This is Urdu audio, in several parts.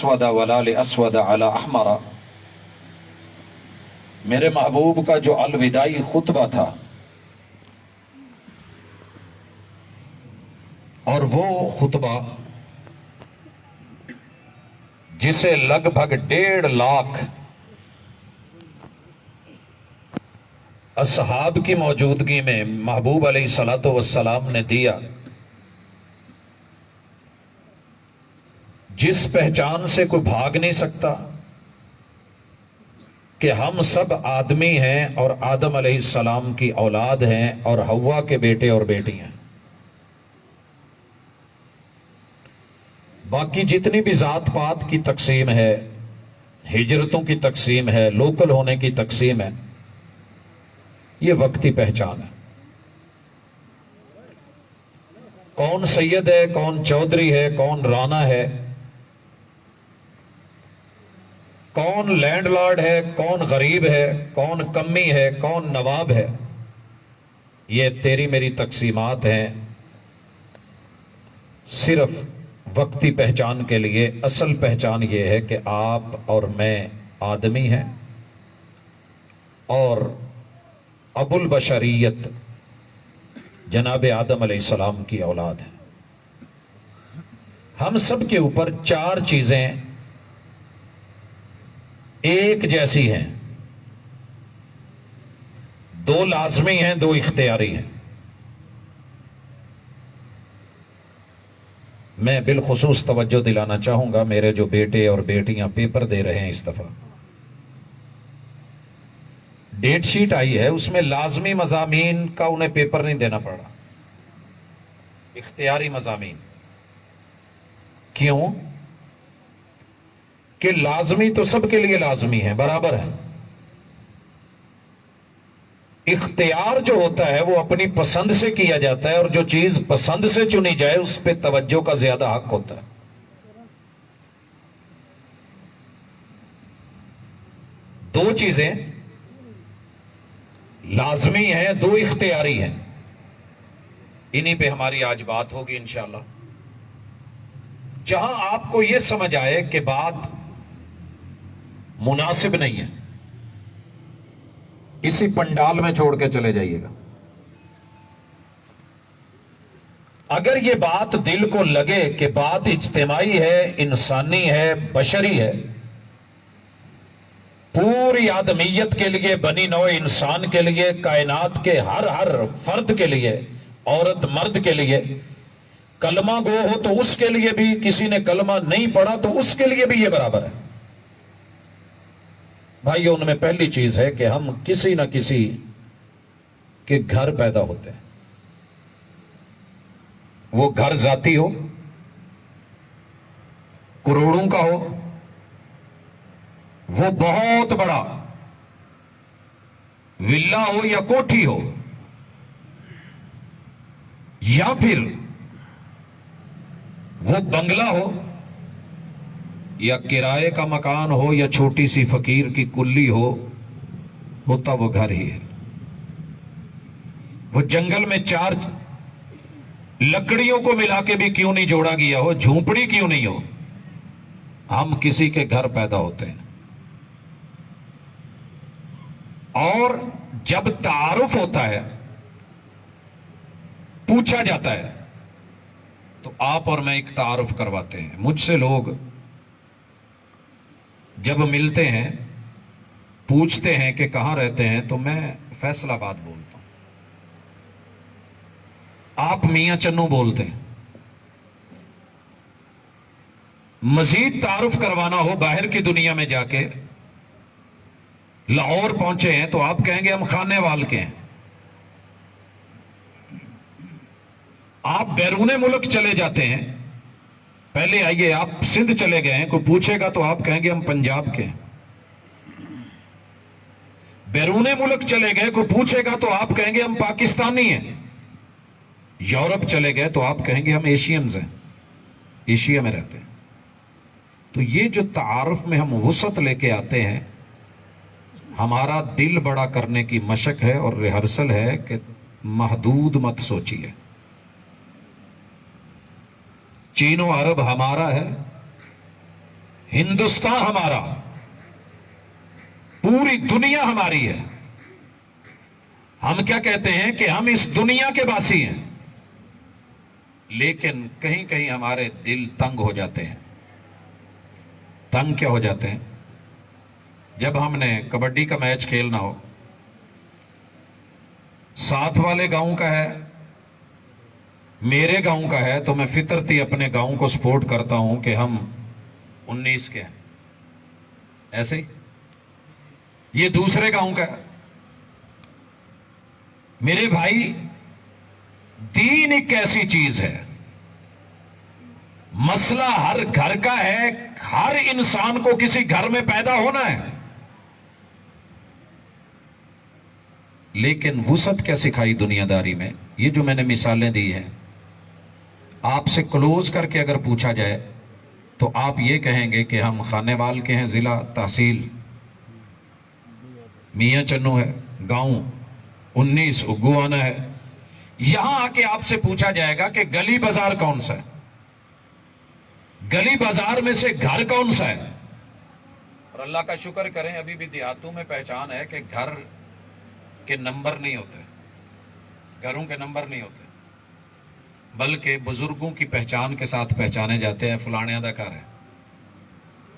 اسود ولا لاسود علی احمر، میرے محبوب کا جو الوداعی خطبہ تھا، اور وہ خطبہ جسے لگ بھگ 1.5 لاکھ اصحاب کی موجودگی میں محبوب علیہ الصلوۃ والسلام نے دیا، جس پہچان سے کوئی بھاگ نہیں سکتا کہ ہم سب آدمی ہیں اور آدم علیہ السلام کی اولاد ہیں اور حوا کے بیٹے اور بیٹی ہیں۔ باقی جتنی بھی ذات پات کی تقسیم ہے، ہجرتوں کی تقسیم ہے، لوکل ہونے کی تقسیم ہے، یہ وقتی پہچان ہے۔ کون سید ہے، کون چودھری ہے، کون رانا ہے، کون لینڈ لارڈ ہے، کون غریب ہے، کون کمی ہے، کون نواب ہے، یہ تیری میری تقسیمات ہیں صرف وقتی پہچان کے لیے۔ اصل پہچان یہ ہے کہ آپ اور میں آدمی ہیں اور ابو البشریت جناب آدم علیہ السلام کی اولاد ہے۔ ہم سب کے اوپر 4 چیزیں ایک جیسی ہیں، 2 لازمی ہیں، 2 اختیاری ہیں۔ میں بالخصوص توجہ دلانا چاہوں گا میرے جو بیٹے اور بیٹیاں پیپر دے رہے ہیں، اس دفعہ ڈیٹ شیٹ آئی ہے، اس میں لازمی مضامین کا انہیں پیپر نہیں دینا پڑا، اختیاری مضامین۔ کیوں؟ کہ لازمی تو سب کے لیے لازمی ہے، برابر ہے۔ اختیار جو ہوتا ہے وہ اپنی پسند سے کیا جاتا ہے، اور جو چیز پسند سے چنی جائے اس پہ توجہ کا زیادہ حق ہوتا ہے۔ دو چیزیں لازمی ہیں، 2 اختیاری ہیں، انہی پہ ہماری آج بات ہوگی انشاءاللہ۔ جہاں آپ کو یہ سمجھ آئے کہ بات مناسب نہیں ہے، اسی پنڈال میں چھوڑ کے چلے جائیے گا۔ اگر یہ بات دل کو لگے کہ بات اجتماعی ہے، انسانی ہے، بشری ہے، پوری آدمیت کے لیے، بنی نوع انسان کے لیے، کائنات کے ہر فرد کے لیے، عورت مرد کے لیے، کلمہ گو ہو تو اس کے لیے بھی، کسی نے کلمہ نہیں پڑھا تو اس کے لیے بھی یہ برابر ہے۔ بھائیو، ان میں پہلی چیز ہے کہ ہم کسی نہ کسی کے گھر پیدا ہوتے ہیں، وہ گھر ذاتی ہو، کروڑوں کا ہو، وہ بہت بڑا ولا ہو یا کوٹھی ہو، یا پھر وہ بنگلہ ہو، یا کرائے کا مکان ہو، یا چھوٹی سی فقیر کی کلی ہو، ہوتا وہ گھر ہی ہے۔ وہ جنگل میں 4 لکڑیوں کو ملا کے بھی کیوں نہیں جوڑا گیا ہو، جھونپڑی کیوں نہیں ہو، ہم کسی کے گھر پیدا ہوتے ہیں۔ اور جب تعارف ہوتا ہے، پوچھا جاتا ہے، تو آپ اور میں ایک تعارف کرواتے ہیں۔ مجھ سے لوگ جب ملتے ہیں، پوچھتے ہیں کہ کہاں رہتے ہیں، تو میں فیصل آباد بولتا ہوں، آپ میاں چنو بولتے ہیں۔ مزید تعارف کروانا ہو باہر کی دنیا میں جا کے، لاہور پہنچے ہیں تو آپ کہیں گے ہم خانے وال کے ہیں۔ آپ بیرون ملک چلے جاتے ہیں، پہلے آئیے آپ سندھ چلے گئے ہیں، کوئی پوچھے گا تو آپ کہیں گے ہم پنجاب کے ہیں۔ بیرون ملک چلے گئے، کوئی پوچھے گا تو آپ کہیں گے ہم پاکستانی ہیں۔ یورپ چلے گئے تو آپ کہیں گے ہم ایشینز ہیں، ایشیا میں رہتے ہیں۔ تو یہ جو تعارف میں ہم وسعت لے کے آتے ہیں، ہمارا دل بڑا کرنے کی مشق ہے اور ریہرسل ہے کہ محدود مت سوچیے۔ چین و عرب ہمارا ہے، ہندوستان ہمارا، پوری دنیا ہماری ہے. ہم کیا کہتے ہیں کہ ہم اس دنیا کے باسی ہیں، لیکن کہیں کہیں ہمارے دل تنگ ہو جاتے ہیں. تنگ کیا ہو جاتے ہیں؟ جب ہم نے کبڈی کا میچ کھیلنا ہو، ساتھ والے گاؤں کا ہے، میرے گاؤں کا ہے، تو میں فطرتی اپنے گاؤں کو سپورٹ کرتا ہوں کہ ہم 19 کے ہیں. ایسے ہی یہ دوسرے گاؤں کا ہے. میرے بھائی، دین ایک ایسی چیز ہے، مسئلہ ہر گھر کا ہے، ہر انسان کو کسی گھر میں پیدا ہونا ہے، لیکن وسعت کیا سکھائی دنیا داری میں؟ یہ جو میں نے مثالیں دی ہیں، آپ سے کلوز کر کے اگر پوچھا جائے تو آپ یہ کہیں گے کہ ہم خانے وال کے ہیں، ضلع تحصیل میاں چنو ہے، گاؤں 19 اگوانا ہے. یہاں آ کے آپ سے پوچھا جائے گا کہ گلی بازار کون سا ہے، گلی بازار میں سے گھر کون سا ہے. اور اللہ کا شکر کریں، ابھی بھی دیہاتوں میں پہچان ہے کہ گھر کے نمبر نہیں ہوتے، گھروں کے نمبر نہیں ہوتے، بلکہ بزرگوں کی پہچان کے ساتھ پہچانے جاتے ہیں. فلانیاں دا گھر ہے،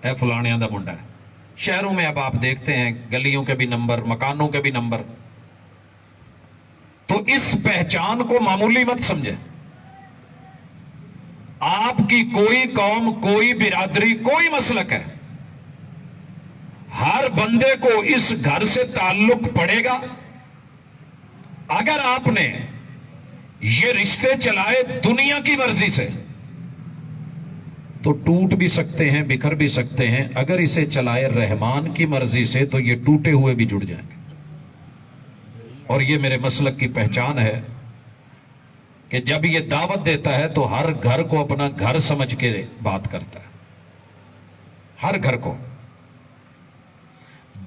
اے فلانیاں دا منڈا ہے. شہروں میں اب آپ دیکھتے ہیں گلیوں کے بھی نمبر، مکانوں کے بھی نمبر. تو اس پہچان کو معمولی مت سمجھیں. آپ کی کوئی قوم، کوئی برادری، کوئی مسلک ہے، ہر بندے کو اس گھر سے تعلق پڑے گا. اگر آپ نے یہ رشتے چلائے دنیا کی مرضی سے تو ٹوٹ بھی سکتے ہیں، بکھر بھی سکتے ہیں. اگر اسے چلائے رحمان کی مرضی سے تو یہ ٹوٹے ہوئے بھی جڑ جائیں گے. اور یہ میرے مسلک کی پہچان ہے کہ جب یہ دعوت دیتا ہے تو ہر گھر کو اپنا گھر سمجھ کے بات کرتا ہے، ہر گھر کو.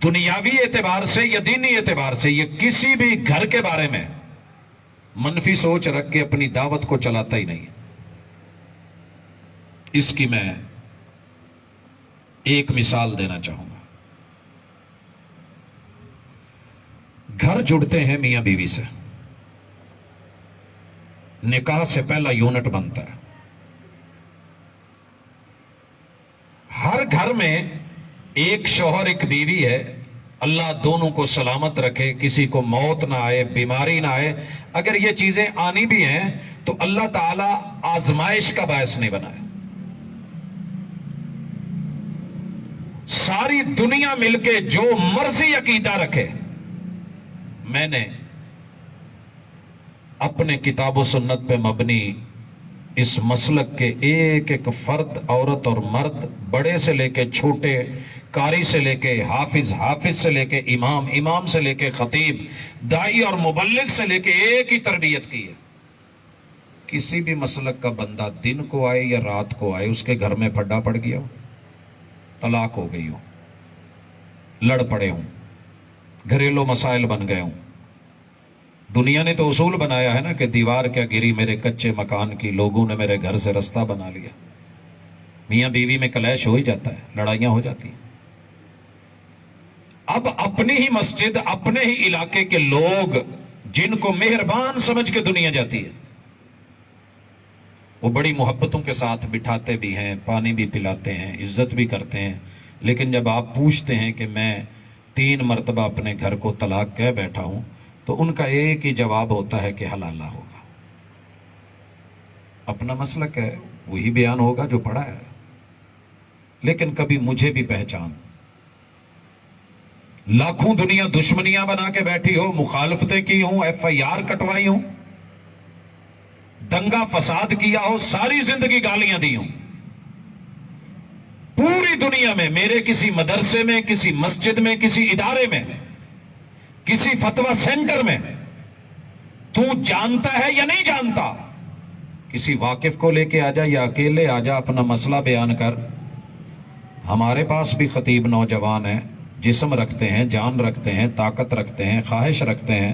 دنیاوی اعتبار سے یا دینی اعتبار سے یہ کسی بھی گھر کے بارے میں منفی سوچ رکھ کے اپنی دعوت کو چلاتا ہی نہیں. اس کی میں ایک مثال دینا چاہوں گا. گھر جڑتے ہیں میاں بیوی سے، نکاح سے پہلا یونٹ بنتا ہے. ہر گھر میں ایک شوہر ایک بیوی ہے. اللہ دونوں کو سلامت رکھے، کسی کو موت نہ آئے، بیماری نہ آئے. اگر یہ چیزیں آنی بھی ہیں تو اللہ تعالی آزمائش کا باعث نہیں بنائے. ساری دنیا مل کے جو مرضی عقیدہ رکھے، میں نے اپنے کتاب و سنت پہ مبنی اس مسلک کے ایک ایک فرد، عورت اور مرد، بڑے سے لے کے چھوٹے، قاری سے لے کے حافظ، حافظ سے لے کے امام، امام سے لے کے خطیب، دائی اور مبلغ سے لے کے ایک ہی تربیت کی ہے. کسی بھی مسلک کا بندہ دن کو آئے یا رات کو آئے، اس کے گھر میں پھڈا پڑ گیا ہو، طلاق ہو گئی ہو، لڑ پڑے ہوں، گھریلو مسائل بن گئے ہوں. دنیا نے تو اصول بنایا ہے نا کہ دیوار کیا گری میرے کچے مکان کی، لوگوں نے میرے گھر سے رستہ بنا لیا. میاں بیوی میں کلیش ہو ہی جاتا ہے، لڑائیاں ہو جاتی ہیں. اب اپنی ہی مسجد، اپنے ہی علاقے کے لوگ جن کو مہربان سمجھ کے دنیا جاتی ہے، وہ بڑی محبتوں کے ساتھ بٹھاتے بھی ہیں، پانی بھی پلاتے ہیں، عزت بھی کرتے ہیں. لیکن جب آپ پوچھتے ہیں کہ میں 3 مرتبہ اپنے گھر کو طلاق کہہ بیٹھا ہوں، تو ان کا ایک ہی جواب ہوتا ہے کہ حلالہ ہوگا. اپنا مسلک ہے، وہی بیان ہوگا جو پڑھا ہے. لیکن کبھی مجھے بھی پہچان، لاکھوں دنیا دشمنیاں بنا کے بیٹھی ہو، مخالفتیں کی ہوں، FIR کٹوائی ہوں، دنگا فساد کیا ہو، ساری زندگی گالیاں دی ہوں، پوری دنیا میں میرے کسی مدرسے میں، کسی مسجد میں، کسی ادارے میں، کسی فتویٰ سینٹر میں تو جانتا ہے یا نہیں جانتا، کسی واقف کو لے کے آ جا یا اکیلے آ جا، اپنا مسئلہ بیان کر. ہمارے پاس بھی خطیب نوجوان ہیں، جسم رکھتے ہیں، جان رکھتے ہیں، طاقت رکھتے ہیں، خواہش رکھتے ہیں،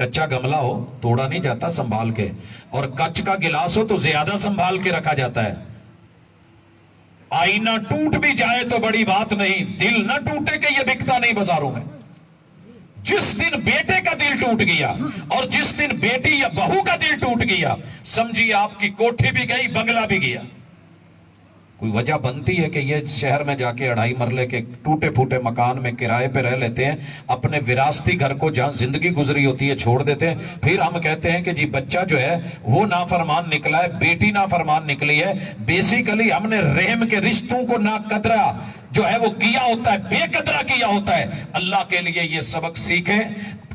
کچا گملہ ہو توڑا نہیں جاتا سنبھال کے, اور کچ کا گلاس ہو تو زیادہ سنبھال کے رکھا جاتا ہے. آئینہ ٹوٹ بھی جائے تو بڑی بات نہیں, دل نہ ٹوٹے کہ یہ بکتا نہیں بازاروں میں. جس دن بیٹے کا دل ٹوٹ گیا اور جس دن بیٹی یا بہو کا دل ٹوٹ گیا, سمجھیے آپ کی کوٹھی بھی گئی, بنگلہ بھی گیا. کوئی وجہ بنتی ہے کہ یہ شہر میں جا کے 2.5 مرلے کے ٹوٹے پھوٹے مکان میں کرائے پہ رہ لیتے ہیں, اپنے وراثتی گھر کو جہاں زندگی گزری ہوتی ہے چھوڑ دیتے ہیں, پھر ہم کہتے ہیں کہ جی بچہ جو ہے وہ نافرمان نکلا ہے, بیٹی نافرمان نکلی ہے. بیسیکلی ہم نے رحم کے رشتوں کو ناقدرہ جو ہے وہ کیا ہوتا ہے, بے قدرہ کیا ہوتا ہے. اللہ کے لیے یہ سبق سیکھیں,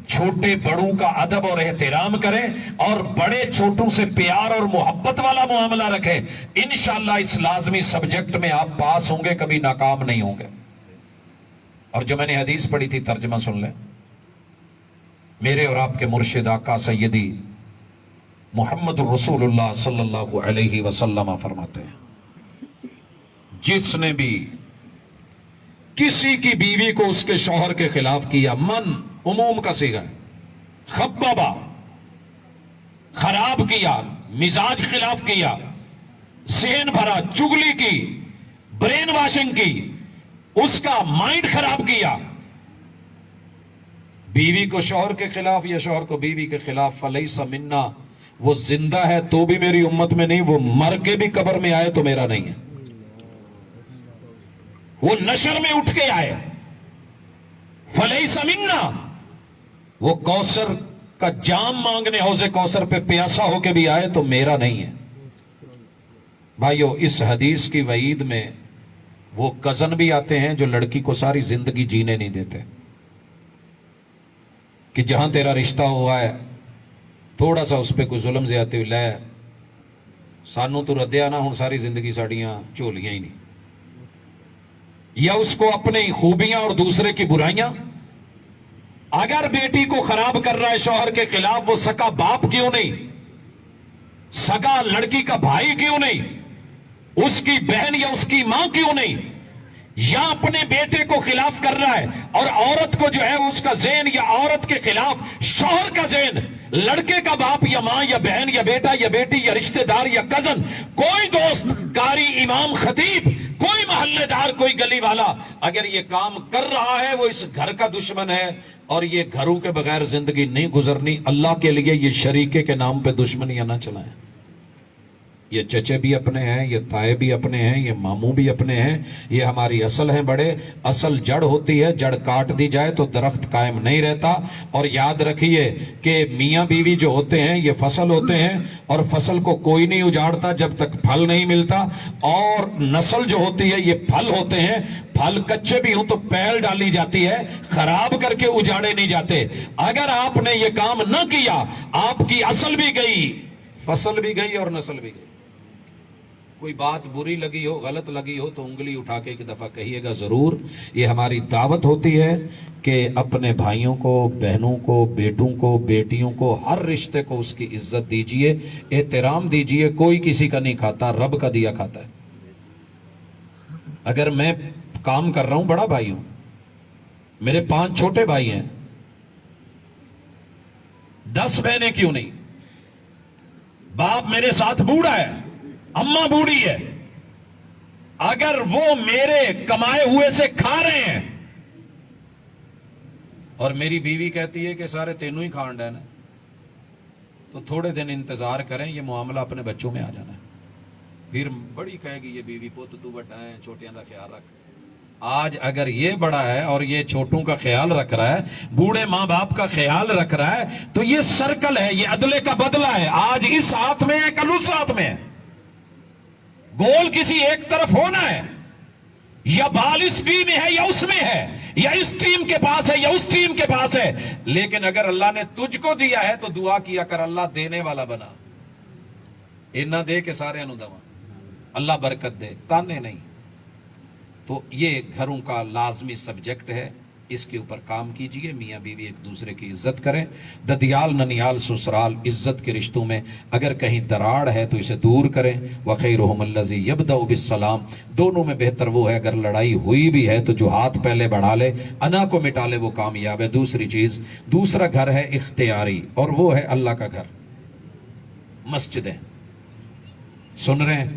چھوٹے بڑوں کا ادب اور احترام کریں, اور بڑے چھوٹوں سے پیار اور محبت والا معاملہ رکھیں. انشاءاللہ اس لازمی سبجیکٹ میں آپ پاس ہوں گے, کبھی ناکام نہیں ہوں گے. اور جو میں نے حدیث پڑھی تھی ترجمہ سن لیں. میرے اور آپ کے مرشد آقا سیدی محمد رسول اللہ صلی اللہ علیہ وسلم فرماتے ہیں, جس نے بھی کسی کی بیوی کو اس کے شوہر کے خلاف کیا, من عموم کا صیغہ ہے, خببا خراب کیا, مزاج خلاف کیا, ذہن بھرا, چگلی کی, برین واشنگ کی, اس کا مائنڈ خراب کیا, بیوی کو شوہر کے خلاف یا شوہر کو بیوی کے خلاف, فلیس منا, وہ زندہ ہے تو بھی میری امت میں نہیں, وہ مر کے بھی قبر میں آئے تو میرا نہیں ہے. وہ نشر میں اٹھ کے آئے, فلیس منا, وہ کوثر کا جام مانگنے حوض کوثر پہ پیاسا ہو کے بھی آئے تو میرا نہیں ہے. بھائیو, اس حدیث کی وعید میں وہ کزن بھی آتے ہیں جو لڑکی کو ساری زندگی جینے نہیں دیتے, کہ جہاں تیرا رشتہ ہوا ہے تھوڑا سا اس پہ کوئی ظلم زیادتی ہوئی, لے سانو تو ردیا نہ, ہوں ساری زندگی ساڑیاں چولیاں ہی نہیں. یا اس کو اپنی خوبیاں اور دوسرے کی برائیاں. اگر بیٹی کو خراب کر رہا ہے شوہر کے خلاف, وہ سکا باپ کیوں نہیں, سگا لڑکی کا بھائی کیوں نہیں, اس کی بہن یا اس کی ماں کیوں نہیں, یا اپنے بیٹے کو خلاف کر رہا ہے, اور عورت کو جو ہے اس کا ذہن یا عورت کے خلاف شوہر کا ذہن, لڑکے کا باپ یا ماں یا بہن یا بیٹا یا بیٹی یا رشتہ دار یا کزن, کوئی دوست, قاری, امام, خطیب, کوئی محلے دار, کوئی گلی والا اگر یہ کام کر رہا ہے, وہ اس گھر کا دشمن ہے, اور یہ گھروں کے بغیر زندگی نہیں گزرنی. اللہ کے لیے یہ شریکے کے نام پہ دشمنیاں نہ چلائیں. یہ چچے بھی اپنے ہیں, یہ تائے بھی اپنے ہیں, یہ ماموں بھی اپنے ہیں, یہ ہماری اصل ہیں بڑے. اصل جڑ ہوتی ہے, جڑ کاٹ دی جائے تو درخت قائم نہیں رہتا. اور یاد رکھیے کہ میاں بیوی جو ہوتے ہیں یہ فصل ہوتے ہیں, اور فصل کو کوئی نہیں اجاڑتا جب تک پھل نہیں ملتا. اور نسل جو ہوتی ہے یہ پھل ہوتے ہیں, پھل کچے بھی ہوں تو پیل ڈالی جاتی ہے, خراب کر کے اجاڑے نہیں جاتے. اگر آپ نے یہ کام نہ کیا, آپ کی اصل بھی گئی, فصل بھی گئی اور نسل بھی گئی. کوئی بات بری لگی ہو, غلط لگی ہو تو انگلی اٹھا کے ایک دفعہ کہیے گا ضرور. یہ ہماری دعوت ہوتی ہے کہ اپنے بھائیوں کو, بہنوں کو, بیٹوں کو, بیٹیوں کو, ہر رشتے کو اس کی عزت دیجئے, احترام دیجئے. کوئی کسی کا نہیں کھاتا, رب کا دیا کھاتا ہے. اگر میں کام کر رہا ہوں, بڑا بھائی ہوں, میرے 5 چھوٹے بھائی ہیں, 10 بہنیں کیوں نہیں, باپ میرے ساتھ بوڑھا ہے, اماں بوڑھی ہے, اگر وہ میرے کمائے ہوئے سے کھا رہے ہیں اور میری بیوی کہتی ہے کہ سارے تینوں ہی کھان ڈینا, تو تھوڑے دن انتظار کریں, یہ معاملہ اپنے بچوں میں آ جانا ہے. پھر بڑی کہے گی یہ بیوی پوت تو بڑا ہے, چھوٹیاں دا خیال رکھ. آج اگر یہ بڑا ہے اور یہ چھوٹوں کا خیال رکھ رہا ہے, بوڑھے ماں باپ کا خیال رکھ رہا ہے, تو یہ سرکل ہے, یہ عدلے کا بدلہ ہے. آج اس ہاتھ میں ہے, کل اس ہاتھ میں ہے. گول کسی ایک طرف ہونا ہے, یا بال اس ٹیم میں ہے یا اس میں ہے, یا اس ٹیم کے پاس ہے یا اس ٹیم کے پاس ہے. لیکن اگر اللہ نے تجھ کو دیا ہے تو دعا کیا کر, اللہ دینے والا بنا, نہ دے کہ سارے انو دوا, اللہ برکت دے, تانے نہیں. تو یہ گھروں کا لازمی سبجیکٹ ہے. اس کے اوپر کام کیجئے. میاں بیوی ایک دوسرے کی عزت کریں. ددیال ننیال سسرال عزت کے رشتوں میں اگر کہیں دراڑ ہے تو اسے دور کریں. وَخَيْرُهُمُ الَّذِي يَبْدَأُ بِالسَّلَامِ. دونوں میں بہتر وہ ہے اگر لڑائی ہوئی بھی ہے تو جو ہاتھ پہلے بڑھا لے, انا کو مٹا لے, وہ کامیاب ہے. دوسری چیز, دوسرا گھر ہے اختیاری, اور وہ ہے اللہ کا گھر, مسجدیں. سن رہے ہیں؟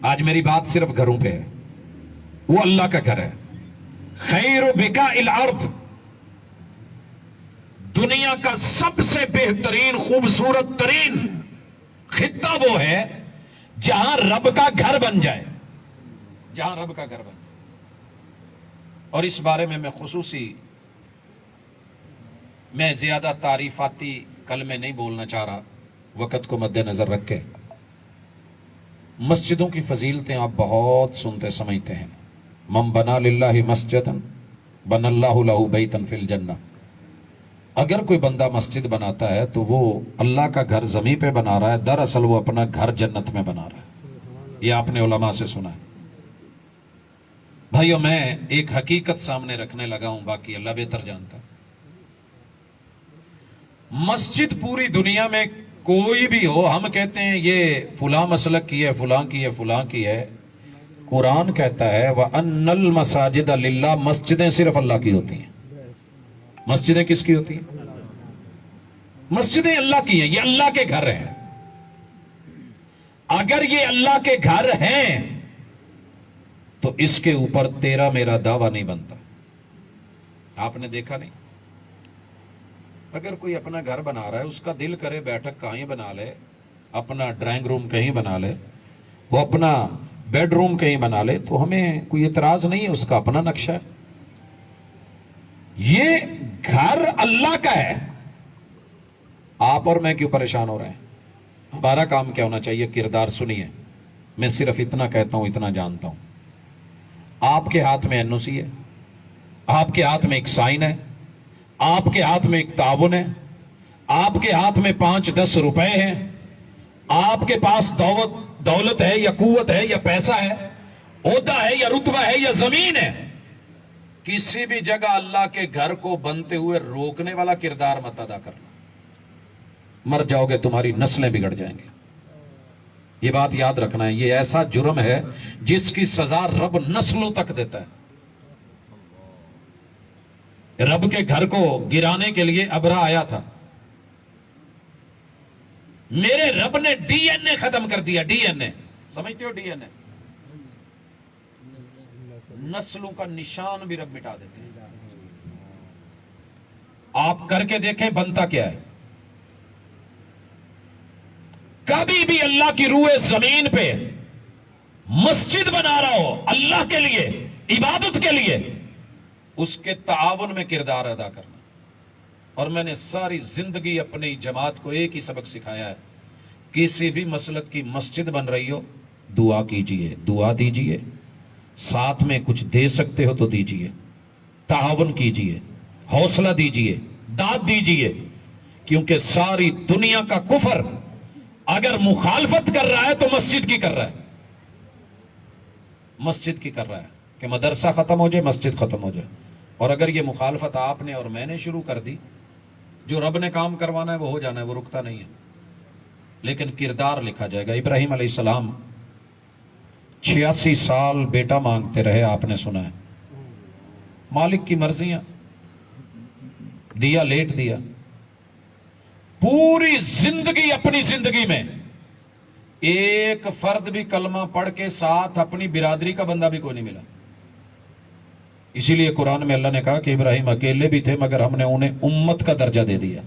آج میری بات صرف گھروں پہ ہے. وہ اللہ کا گھر ہے. خیر بقاء الارض, دنیا کا سب سے بہترین خوبصورت ترین خطہ وہ ہے جہاں رب کا گھر بن جائے, جہاں رب کا گھر بن جائے. اور اس بارے میں خصوصی میں زیادہ تعریفاتی کلمے نہیں بولنا چاہ رہا, وقت کو مد نظر رکھ کے. مسجدوں کی فضیلتیں آپ بہت سنتے سمجھتے ہیں. من بنا للہ مسجدا بن اللہ لہ بیتا فی الجنہ. اگر کوئی بندہ مسجد بناتا ہے تو وہ اللہ کا گھر زمین پہ بنا رہا ہے, دراصل وہ اپنا گھر جنت میں بنا رہا ہے. یہ آپ نے علماء سے سنا ہے. بھائیو, میں ایک حقیقت سامنے رکھنے لگا ہوں, باقی اللہ بہتر جانتا ہے. مسجد پوری دنیا میں کوئی بھی ہو, ہم کہتے ہیں یہ فلاں مسلک کی ہے, فلاں کی ہے, فلاں کی ہے. قرآن کہتا ہے وَأَنَّ الْمَسَاجِدَ لِلَّهِ, مسجدیں صرف اللہ کی ہوتی ہیں. مسجدیں کس کی ہوتی ہیں؟ مسجدیں اللہ کی ہیں, یہ اللہ کے گھر ہیں. اگر یہ اللہ کے گھر ہیں تو اس کے اوپر تیرا میرا دعویٰ نہیں بنتا. آپ نے دیکھا نہیں, اگر کوئی اپنا گھر بنا رہا ہے, اس کا دل کرے بیٹھک کہیں بنا لے, اپنا ڈرائنگ روم کہیں بنا لے, وہ اپنا بیڈ روم کہیں بنا لے, تو ہمیں کوئی اعتراض نہیں ہے, اس کا اپنا نقشہ ہے. یہ گھر اللہ کا ہے. آپ اور میں کیوں پریشان ہو رہے ہیں؟ ہمارا کام کیا ہونا چاہیے؟ کردار سنیے. میں صرف اتنا کہتا ہوں, اتنا جانتا ہوں. آپ کے ہاتھ میں NOC ہے, آپ کے ہاتھ میں ایک سائن ہے, آپ کے ہاتھ میں ایک تعاون ہے, آپ کے ہاتھ میں 5-10 روپے ہیں, آپ کے پاس دولت ہے یا قوت ہے یا پیسہ ہے, عہدہ ہے یا رتبہ ہے یا زمین ہے. کسی بھی جگہ اللہ کے گھر کو بنتے ہوئے روکنے والا کردار مت ادا کرنا. مر جاؤ گے, تمہاری نسلیں بگڑ جائیں گے. یہ بات یاد رکھنا ہے. یہ ایسا جرم ہے جس کی سزا رب نسلوں تک دیتا ہے. رب کے گھر کو گرانے کے لیے ابرا آیا تھا. میرے رب نے DNA ختم کر دیا. DNA سمجھتے ہو؟ DNA نسلوں کا نشان بھی رب مٹا دیتے ہیں. آپ کر کے دیکھیں بنتا کیا ہے. کبھی بھی اللہ کی روح زمین پہ مسجد بنا رہا ہو اللہ کے لیے, عبادت کے لیے, اس کے تعاون میں کردار ادا کرنا. اور میں نے ساری زندگی اپنی جماعت کو ایک ہی سبق سکھایا ہے, کسی بھی مسلک کی مسجد بن رہی ہو, دعا کیجئے, دعا دیجئے, ساتھ میں کچھ دے سکتے ہو تو دیجئے, تعاون کیجئے, حوصلہ دیجئے, داد دیجئے. کیونکہ ساری دنیا کا کفر اگر مخالفت کر رہا ہے تو مسجد کی کر رہا ہے. مسجد کی کر رہا ہے کہ مدرسہ ختم ہو جائے, مسجد ختم ہو جائے. اور اگر یہ مخالفت آپ نے اور میں نے شروع کر دی, جو رب نے کام کروانا ہے وہ ہو جانا ہے, وہ رکتا نہیں ہے. لیکن کردار لکھا جائے گا. ابراہیم علیہ السلام 86 سال بیٹا مانگتے رہے, آپ نے سنا ہے. مالک کی مرضیاں, دیا لیٹ دیا. پوری زندگی, اپنی زندگی میں ایک فرد بھی کلمہ پڑھ کے ساتھ اپنی برادری کا بندہ بھی کوئی نہیں ملا. اسی لیے قرآن میں اللہ نے کہا کہ ابراہیم اکیلے بھی تھے مگر ہم نے انہیں امت کا درجہ دے دیا.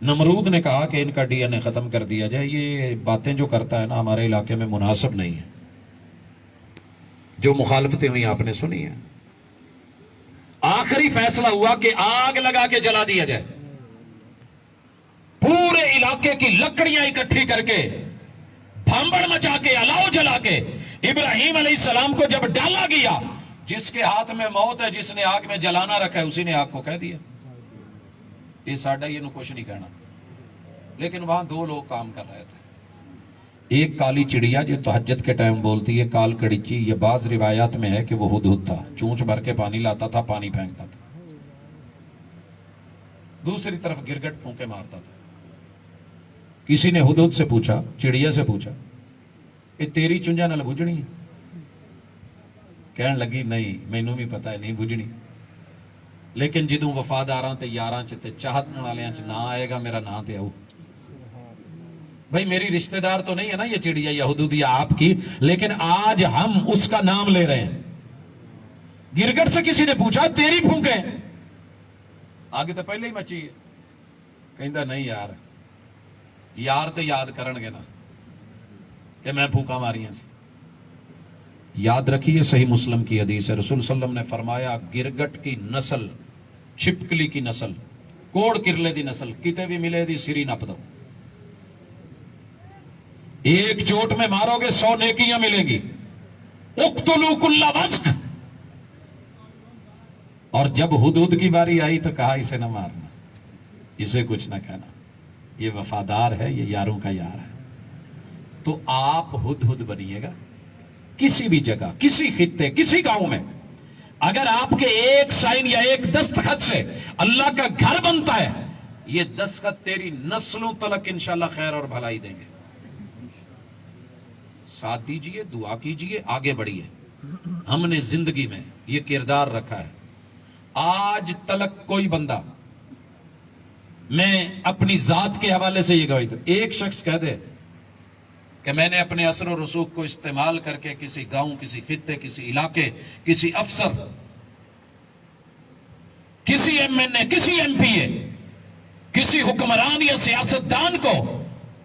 نمرود نے کہا کہ ان کا DNA ختم کر دیا جائے. یہ باتیں جو کرتا ہے نا ہمارے علاقے میں مناسب نہیں ہے. جو مخالفتیں ہوئی آپ نے سنی ہے. آخری فیصلہ ہوا کہ آگ لگا کے جلا دیا جائے. پورے علاقے کی لکڑیاں اکٹھی کر کے, بھانبڑ مچا کے, الاؤ جلا کے ابراہیم علیہ السلام کو جب ڈالا گیا, جس کے ہاتھ میں موت ہے, جس نے آگ میں جلانا رکھا ہے, اسی نے آگ کو کہہ دیا. یہ ساڈا یہ کچھ نہیں کہنا. لیکن وہاں 2 لوگ کام کر رہے تھے. ایک کالی چڑیا جو تہجد کے ٹائم بولتی ہے کال کڑیچی، یہ بعض روایات میں ہے کہ وہ ہدہد تھا، چونچ بھر کے پانی لاتا تھا، پانی پھینکتا تھا، دوسری طرف گرگٹ پھونکے مارتا تھا۔ کسی نے ہدہد سے پوچھا، چڑیا سے پوچھا، کہ تیری چنجا نال بجنی ہے؟ کہنے لگی نہیں مینوں بھی پتا ہے نہیں بجنی، لیکن جدوں وفاداراں تے یاراں چ تے چاہتن والیاں چ نہ آئے گا میرا نام تے آؤ۔ بھائی میری رشتہ دار تو نہیں ہے نا یہ چڑیا یا ہدہد یا آپ کی، لیکن آج ہم اس کا نام لے رہے ہیں۔ گرگٹ سے کسی نے پوچھا تیری پھونکے؟ آگے تو پہلے ہی مچی ہے، کہندا نہیں یار، یار تے یاد کرن گے نا کہ میں پھونکا ماریاں سی۔ یاد رکھیے صحیح مسلم کی حدیث ہے، رسول صلی اللہ علیہ وسلم نے فرمایا گرگٹ کی نسل، چھپکلی کی نسل، کوڑ کرلے دی نسل کتے بھی ملے دی سری نپ دو، ایک چوٹ میں مارو گے 100 نیکیاں ملیں گی۔ اقتلوا کل وسق، اور جب ہدہد کی باری آئی تو کہا اسے نہ مارنا، اسے کچھ نہ کہنا، یہ وفادار ہے، یہ یاروں کا یار ہے۔ تو آپ ہدہد بنیے گا کسی بھی جگہ، کسی خطے، کسی گاؤں میں، اگر آپ کے ایک سائن یا ایک دستخط سے اللہ کا گھر بنتا ہے، یہ دستخط تیری نسلوں تلک انشاءاللہ خیر اور بھلائی دیں گے۔ ساتھ دیجئے، دعا کیجئے، آگے بڑھیے۔ ہم نے زندگی میں یہ کردار رکھا ہے، آج تلک کوئی بندہ، میں اپنی ذات کے حوالے سے یہ گواہی دوں، ایک شخص کہہ دے کہ میں نے اپنے اثر و رسوخ کو استعمال کر کے کسی گاؤں، کسی خطے، کسی علاقے، کسی افسر، کسی ایم این اے، کسی ایم پی اے، کسی حکمران یا سیاستدان کو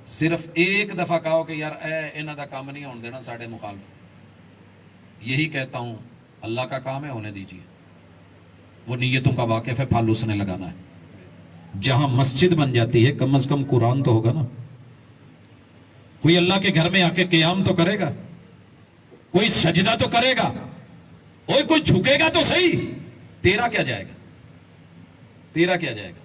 صرف ایک دفعہ کہو کہ یار اے انہاں دا کام نہیں ہونے دینا ساڑھے مخالف، یہی کہتا ہوں اللہ کا کام ہے، ہونے دیجیے، وہ نیتوں کا واقف ہے، پھل اس نے لگانا ہے۔ جہاں مسجد بن جاتی ہے کم از کم قرآن تو ہوگا نا، کوئی اللہ کے گھر میں آ کے قیام تو کرے گا، کوئی سجدہ تو کرے گا، کوئی جھکے گا تو صحیح، تیرا کیا جائے گا، تیرا کیا جائے گا؟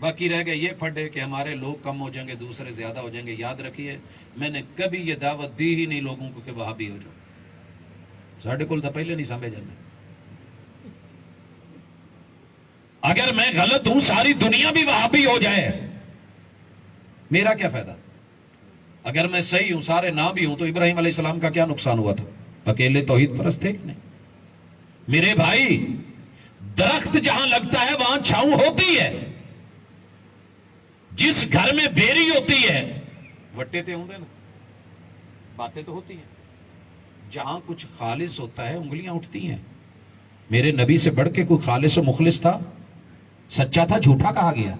باقی رہ گئے یہ پھڈے کہ ہمارے لوگ کم ہو جائیں گے، دوسرے زیادہ ہو جائیں گے۔ یاد رکھیے میں نے کبھی یہ دعوت دی ہی نہیں لوگوں کو کہ وہابی ہو جاؤ، ساڑھے کول تو پہلے نہیں سمجھ جاندے۔ اگر میں غلط ہوں ساری دنیا بھی وہابی ہو جائے میرا کیا فائدہ؟ اگر میں صحیح ہوں سارے نہ بھی ہوں تو ابراہیم علیہ السلام کا کیا نقصان ہوا تھا؟ اکیلے توحید پرست تھے کہ نہیں؟ میرے بھائی درخت جہاں لگتا ہے وہاں چھاؤں ہوتی ہے، جس گھر میں بیری ہوتی ہے وٹے تے ہوندے نا، باتیں تو ہوتی ہیں، جہاں کچھ خالص ہوتا ہے انگلیاں اٹھتی ہیں۔ میرے نبی سے بڑھ کے کوئی خالص و مخلص تھا؟ سچا تھا جھوٹا کہا گیا،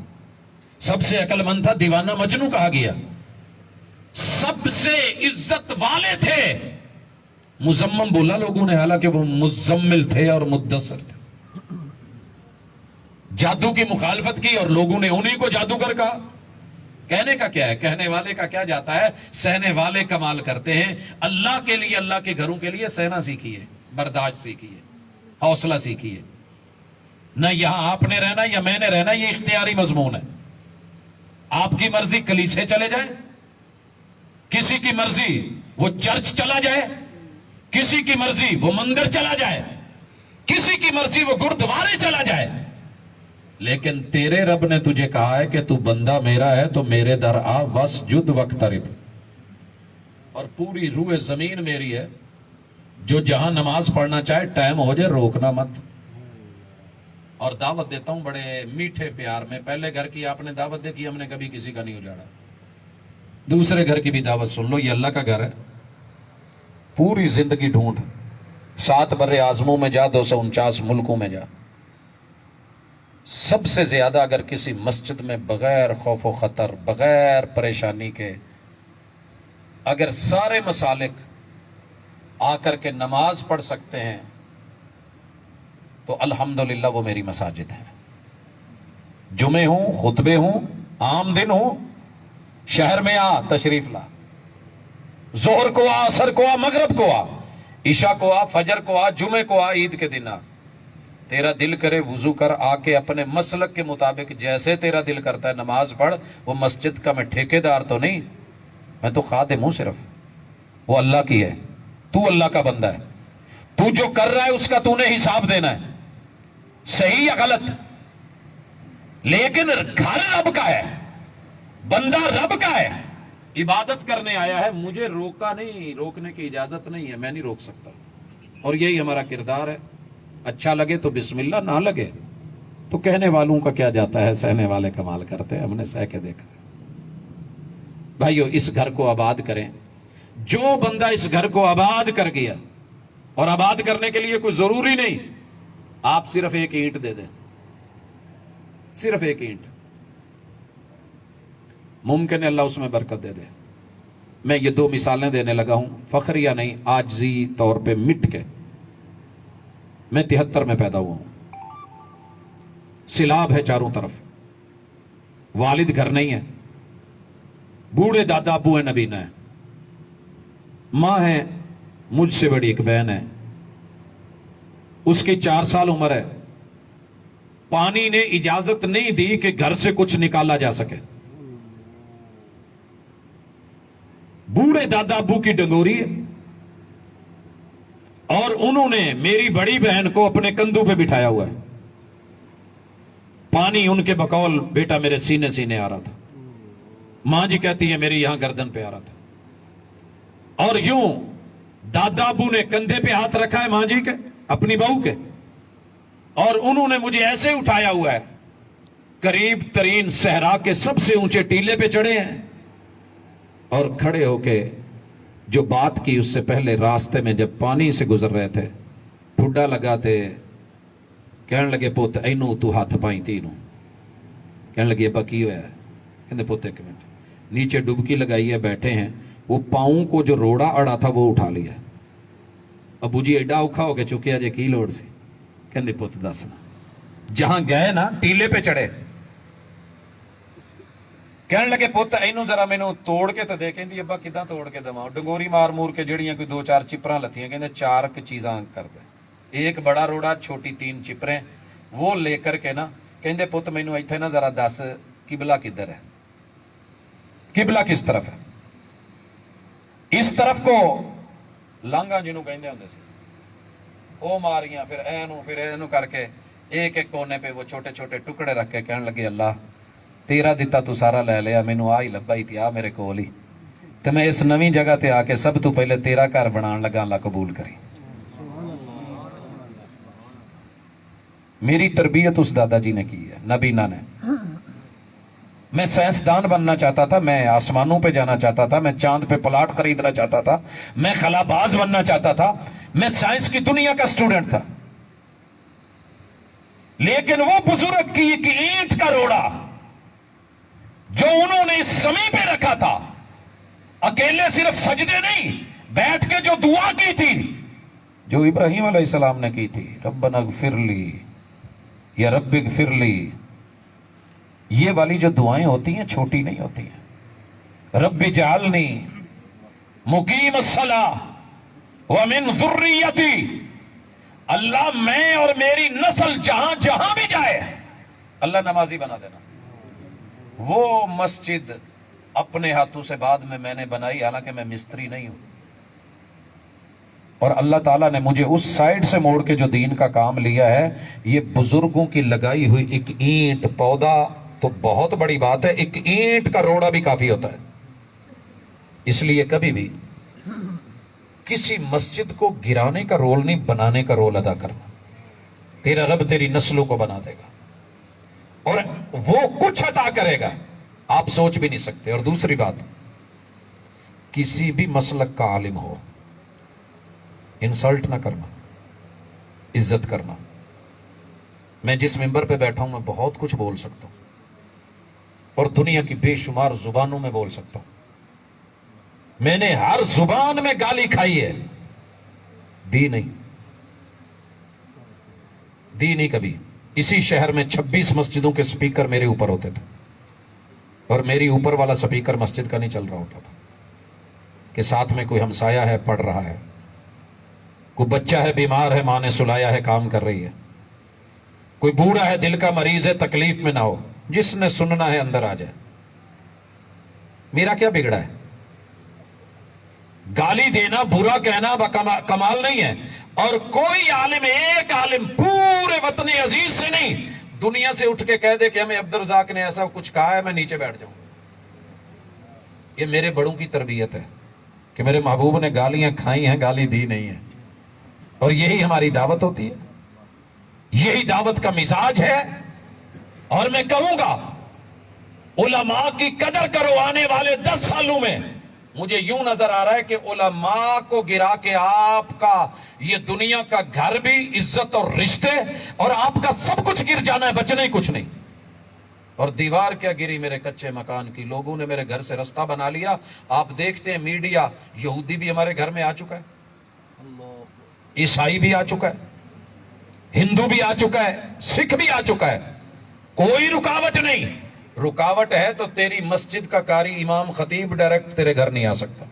سب سے عقل مند تھا دیوانہ مجنوں کہا گیا، سب سے عزت والے تھے مزمم بولا لوگوں نے، حالانکہ وہ مزمل تھے اور مدثر تھے۔ جادو کی مخالفت کی اور لوگوں نے انہیں کو جادوگر کہا۔ کہنے کا کیا ہے؟ کہنے والے کا کیا جاتا ہے، سہنے والے کمال کرتے ہیں۔ اللہ کے لیے، اللہ کے گھروں کے لیے سہنا سیکھیے، برداشت سیکھیے، حوصلہ سیکھیے۔ نہ یہاں آپ نے رہنا یا میں نے رہنا، یہ اختیاری مضمون ہے۔ آپ کی مرضی کلیسے چلے جائیں، کسی کی مرضی وہ چرچ چلا جائے، کسی کی مرضی وہ مندر چلا جائے، کسی کی مرضی وہ گردوارے چلا جائے، لیکن تیرے رب نے تجھے کہا ہے کہ تو بندہ میرا ہے تو میرے در آ واسجد واقترب، اور پوری روح زمین میری ہے، جو جہاں نماز پڑھنا چاہے ٹائم ہو جائے روکنا مت۔ اور دعوت دیتا ہوں بڑے میٹھے پیار میں، پہلے گھر کی آپ نے دعوت دے کی، ہم نے کبھی کسی کا نہیں اجاڑا، دوسرے گھر کی بھی دعوت سن لو، یہ اللہ کا گھر ہے۔ پوری زندگی ڈھونڈ، 7 بر اعظموں میں جا، 249 ملکوں میں جا، سب سے زیادہ اگر کسی مسجد میں بغیر خوف و خطر، بغیر پریشانی کے، اگر سارے مسالک آ کر کے نماز پڑھ سکتے ہیں تو الحمدللہ وہ میری مساجد ہیں۔ جمعے ہوں، خطبے ہوں، عام دن ہوں، شہر میں آ، تشریف لا، ظہر کو آ، عصر کو آ، مغرب کو آ، عشاء کو آ، فجر کو آ، جمعے کو آ، عید کے دن آ۔ تیرا دل کرے وضو کر، آ کے اپنے مسلک کے مطابق جیسے تیرا دل کرتا ہے نماز پڑھ۔ وہ مسجد کا میں ٹھیکیدار تو نہیں، میں تو خادم ہوں صرف, وہ اللہ کی ہے, تو اللہ کا بندہ ہے, تو جو کر رہا ہے اس کا تو نے حساب دینا ہے, صحیح یا غلط. لیکن گھر رب کا ہے, بندہ رب کا ہے, عبادت کرنے آیا ہے, مجھے روکا نہیں, روکنے کی اجازت نہیں ہے, میں نہیں روک سکتا. اور یہی ہمارا کردار ہے. اچھا لگے تو بسم اللہ, نہ لگے تو کہنے والوں کا کیا جاتا ہے, سہنے والے کمال کرتے ہیں, ہم نے سہ کے دیکھا. بھائیو اس گھر کو آباد کریں. جو بندہ اس گھر کو آباد کر گیا, اور آباد کرنے کے لیے کوئی ضروری نہیں آپ صرف ایک اینٹ دے دیں, صرف ایک اینٹ, ممکن ہے اللہ اس میں برکت دے دے. میں یہ 2 مثالیں دینے لگا ہوں, فخر یا نہیں, عاجزی طور پہ مٹ کے. میں 73 میں پیدا ہوا ہوں, سیلاب ہے چاروں طرف, والد گھر نہیں ہے, بوڑھے دادا ابو ہیں, نبینا ہے, ماں ہے مجھ سے بڑی ایک بہن ہے, اس کی 4 سال عمر ہے. پانی نے اجازت نہیں دی کہ گھر سے کچھ نکالا جا سکے. بوڑھے دادا ابو کی ڈنگوری ہے, اور انہوں نے میری بڑی بہن کو اپنے کندھوں پہ بٹھایا ہوا ہے. پانی ان کے بقول بیٹا میرے سینے سینے آ رہا تھا, ماں جی کہتی ہے میری یہاں گردن پہ آ رہا تھا. اور یوں دادا ابو نے کندھے پہ ہاتھ رکھا ہے ماں جی کے, اپنی بہو کے, اور انہوں نے مجھے ایسے اٹھایا ہوا ہے, قریب ترین صحرا کے سب سے اونچے ٹیلے پہ چڑھے ہیں, اور کھڑے ہو کے جو بات کی اس سے پہلے راستے میں جب پانی سے گزر رہے تھے, ٹھڈا لگاتے کہنے لگے پوت اینو تو ہاتھ پائی تینوں. کہنے لگے ابا کی ہوا ہے, کہنے پوت ایک منٹ, نیچے ڈبکی لگائی ہے, بیٹھے ہیں, وہ پاؤں کو جو روڑا اڑا تھا وہ اٹھا لیا. ابو جی ایڈا اوکھا ہو کے چکے جے کی لوڑ سی. کہنے پوت دسنا, جہاں گئے نا ٹیلے پہ چڑھے, کہنے لگے پوت اینو ذرا مینوں توڑ کے تے دے. کہندی ابا کداں توڑ کے دواں, ڈنگوری مار مور کے جڑیاں کوئی 2-4 چپراں لتھیاں, کہندے 4 چیزاں کر دے, ایک بڑا روڑا, چھوٹی 3 چپریں, وہ لے کر کے نا کہندے پوت مینوں ایتھے نا ذرا دس قبلہ کدھر ہے, قبلہ کس طرف ہے. اس طرف کو لانگاں جنوں کہندے ہوندے سی, او ماریاں, پھر اینو کر کے ایک ایک کونے پہ وہ چھوٹے چھوٹے ٹکڑے رکھ کے کہنے لگے اللہ تیرا دیتا تو سارا لے لیا, مینوں آ ہی لبا ہی تھی, آ میرے کول ہی, تے میں اس نویں جگہ تے آ کے سب تو پہلے تیرا گھر بنان لگا, اللہ قبول کری. میری تربیت اس دادا جی نے کی ہے, نبینا نے. میں سائنسدان بننا چاہتا تھا, میں آسمانوں پہ جانا چاہتا تھا, میں چاند پہ پلاٹ خریدنا چاہتا تھا, میں خلا باز بننا چاہتا تھا, میں سائنس کی دنیا کا اسٹوڈنٹ تھا. لیکن وہ بزرگ کی ایک اینٹ کا روڑا جو انہوں نے اس زمین پہ رکھا تھا, اکیلے صرف سجدے نہیں, بیٹھ کے جو دعا کی تھی جو ابراہیم علیہ السلام نے کی تھی, ربنا اغفر لی یا رب اغفر لی, یہ والی جو دعائیں ہوتی ہیں چھوٹی نہیں ہوتی ہیں. رب اجعلنی مقیم الصلاۃ ومن ذریتی, اللہ میں اور میری نسل جہاں جہاں بھی جائے اللہ نمازی بنا دینا. وہ مسجد اپنے ہاتھوں سے بعد میں نے بنائی, حالانکہ میں مستری نہیں ہوں, اور اللہ تعالیٰ نے مجھے اس سائیڈ سے موڑ کے جو دین کا کام لیا ہے, یہ بزرگوں کی لگائی ہوئی ایک اینٹ, پودا تو بہت بڑی بات ہے, ایک اینٹ کا روڑا بھی کافی ہوتا ہے. اس لیے کبھی بھی کسی مسجد کو گرانے کا رول نہیں, بنانے کا رول ادا کرنا. تیرا رب تیری نسلوں کو بنا دے گا, اور وہ کچھ عطا کرے گا آپ سوچ بھی نہیں سکتے. اور دوسری بات, کسی بھی مسلک کا عالم ہو, انسلٹ نہ کرنا, عزت کرنا. میں جس ممبر پہ بیٹھا ہوں میں بہت کچھ بول سکتا ہوں, اور دنیا کی بے شمار زبانوں میں بول سکتا ہوں. میں نے ہر زبان میں گالی کھائی ہے, دی نہیں, دی نہیں کبھی. اسی شہر میں 26 مسجدوں کے سپیکر میرے اوپر ہوتے تھے, اور میری اوپر والا سپیکر مسجد کا نہیں چل رہا ہوتا تھا کہ ساتھ میں کوئی ہمسایہ ہے پڑھ رہا ہے, کوئی بچہ ہے بیمار ہے, ماں نے سلایا ہے کام کر رہی ہے, کوئی بوڑھا ہے دل کا مریض ہے تکلیف میں نہ ہو, جس نے سننا ہے اندر آ جائے. میرا کیا بگڑا ہے؟ گالی دینا برا کہنا کمال نہیں ہے. اور کوئی عالم ایک عالم پورے وطن عزیز سے نہیں دنیا سے اٹھ کے کہہ دے کہ ہمیں عبدالرزاق نے ایسا کچھ کہا ہے میں نیچے بیٹھ جاؤں. یہ میرے بڑوں کی تربیت ہے کہ میرے محبوب نے گالیاں کھائی ہیں گالی دی نہیں ہے. اور یہی ہماری دعوت ہوتی ہے, یہی دعوت کا مزاج ہے. اور میں کہوں گا علماء کی قدر کرو. آنے والے 10 سالوں میں مجھے یوں نظر آ رہا ہے کہ علماء کو گرا کے آپ کا یہ دنیا کا گھر بھی, عزت اور رشتے اور آپ کا سب کچھ گر جانا ہے, بچنا ہی کچھ نہیں. اور دیوار کیا گری میرے کچے مکان کی, لوگوں نے میرے گھر سے رستہ بنا لیا. آپ دیکھتے ہیں میڈیا, یہودی بھی ہمارے گھر میں آ چکا ہے, عیسائی بھی آ چکا ہے, ہندو بھی آ چکا ہے, سکھ بھی آ چکا ہے. کوئی رکاوٹ نہیں. رکاوٹ ہے تو تیری مسجد کا قاری امام خطیب ڈائریکٹ تیرے گھر نہیں آ سکتا.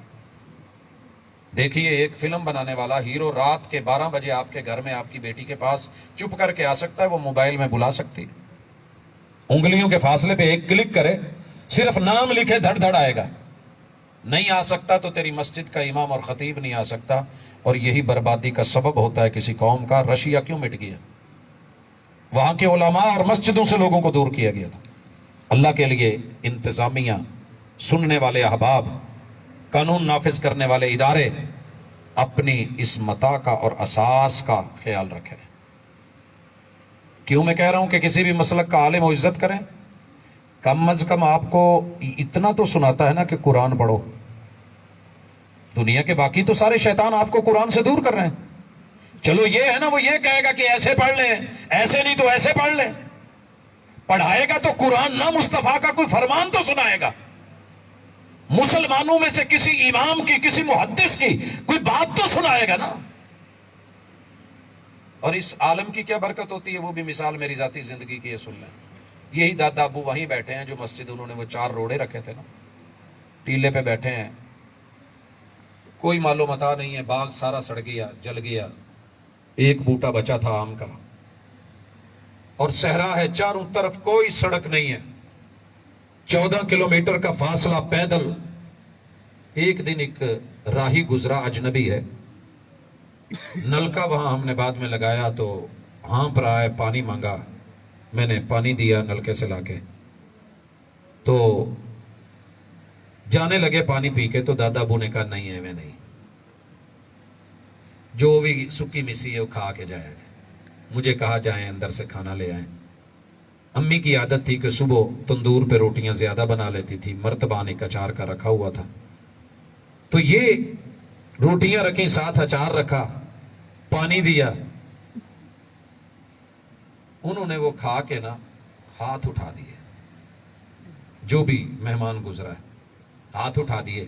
دیکھیے ایک فلم بنانے والا ہیرو رات کے 12 بجے آپ کے گھر میں آپ کی بیٹی کے پاس چپ کر کے آ سکتا ہے, وہ موبائل میں بلا سکتی, انگلیوں کے فاصلے پہ ایک کلک کرے, صرف نام لکھے دھڑ دھڑ آئے گا. نہیں آ سکتا تو تیری مسجد کا امام اور خطیب نہیں آ سکتا. اور یہی بربادی کا سبب ہوتا ہے کسی قوم کا. رشیا کیوں مٹ گیا؟ وہاں کے علماء اور مسجدوں سے لوگوں کو دور کیا گیا تھا. اللہ کے لیے انتظامیہ, سننے والے احباب, قانون نافذ کرنے والے ادارے اپنی اس متاع کا اور اساس کا خیال رکھیں. کیوں میں کہہ رہا ہوں کہ کسی بھی مسلک کا عالم و عزت کریں؟ کم از کم آپ کو اتنا تو سناتا ہے نا کہ قرآن پڑھو. دنیا کے باقی تو سارے شیطان آپ کو قرآن سے دور کر رہے ہیں. چلو یہ ہے نا, وہ یہ کہے گا کہ ایسے پڑھ لیں, ایسے نہیں تو ایسے پڑھ لیں. پڑھائے گا تو قرآن نہ, مصطفیٰ کا کوئی فرمان تو سنائے گا. مسلمانوں میں سے کسی امام کی, کسی محدث کی کوئی بات تو سنائے گا نا. اور اس عالم کی کیا برکت ہوتی ہے, وہ بھی مثال میری ذاتی زندگی کی ہے, سن لیں. یہی دادا ابو وہیں بیٹھے ہیں جو مسجد انہوں نے وہ 4 روڑے رکھے تھے نا, ٹیلے پہ بیٹھے ہیں, کوئی مال و متاع نہیں ہے, باغ سارا سڑ گیا, جل گیا, ایک بوٹا بچا تھا آم کا, اور صحرا ہے, چاروں طرف کوئی سڑک نہیں ہے, 14 کلومیٹر کا فاصلہ پیدل. ایک دن ایک راہی گزرا, اجنبی ہے, نلکا وہاں ہم نے بعد میں لگایا تو ہانپ رہا ہے, پانی مانگا, میں نے پانی دیا نلکے سے لا کے, تو جانے لگے پانی پی کے. تو دادا ابو نے کہا نہیں ہے, میں نہیں, جو بھی سکی مسی ہے وہ کھا کے جائے. مجھے کہا جائیں اندر سے کھانا لے آئیں. امی کی عادت تھی کہ صبح تندور پہ روٹیاں زیادہ بنا لیتی تھی, مرتبان ایک اچار کا رکھا ہوا تھا, تو یہ روٹیاں رکھیں, ساتھ اچار رکھا, پانی دیا. انہوں نے وہ کھا کے نا ہاتھ اٹھا دیے, جو بھی مہمان گزرا ہے ہاتھ اٹھا دیے.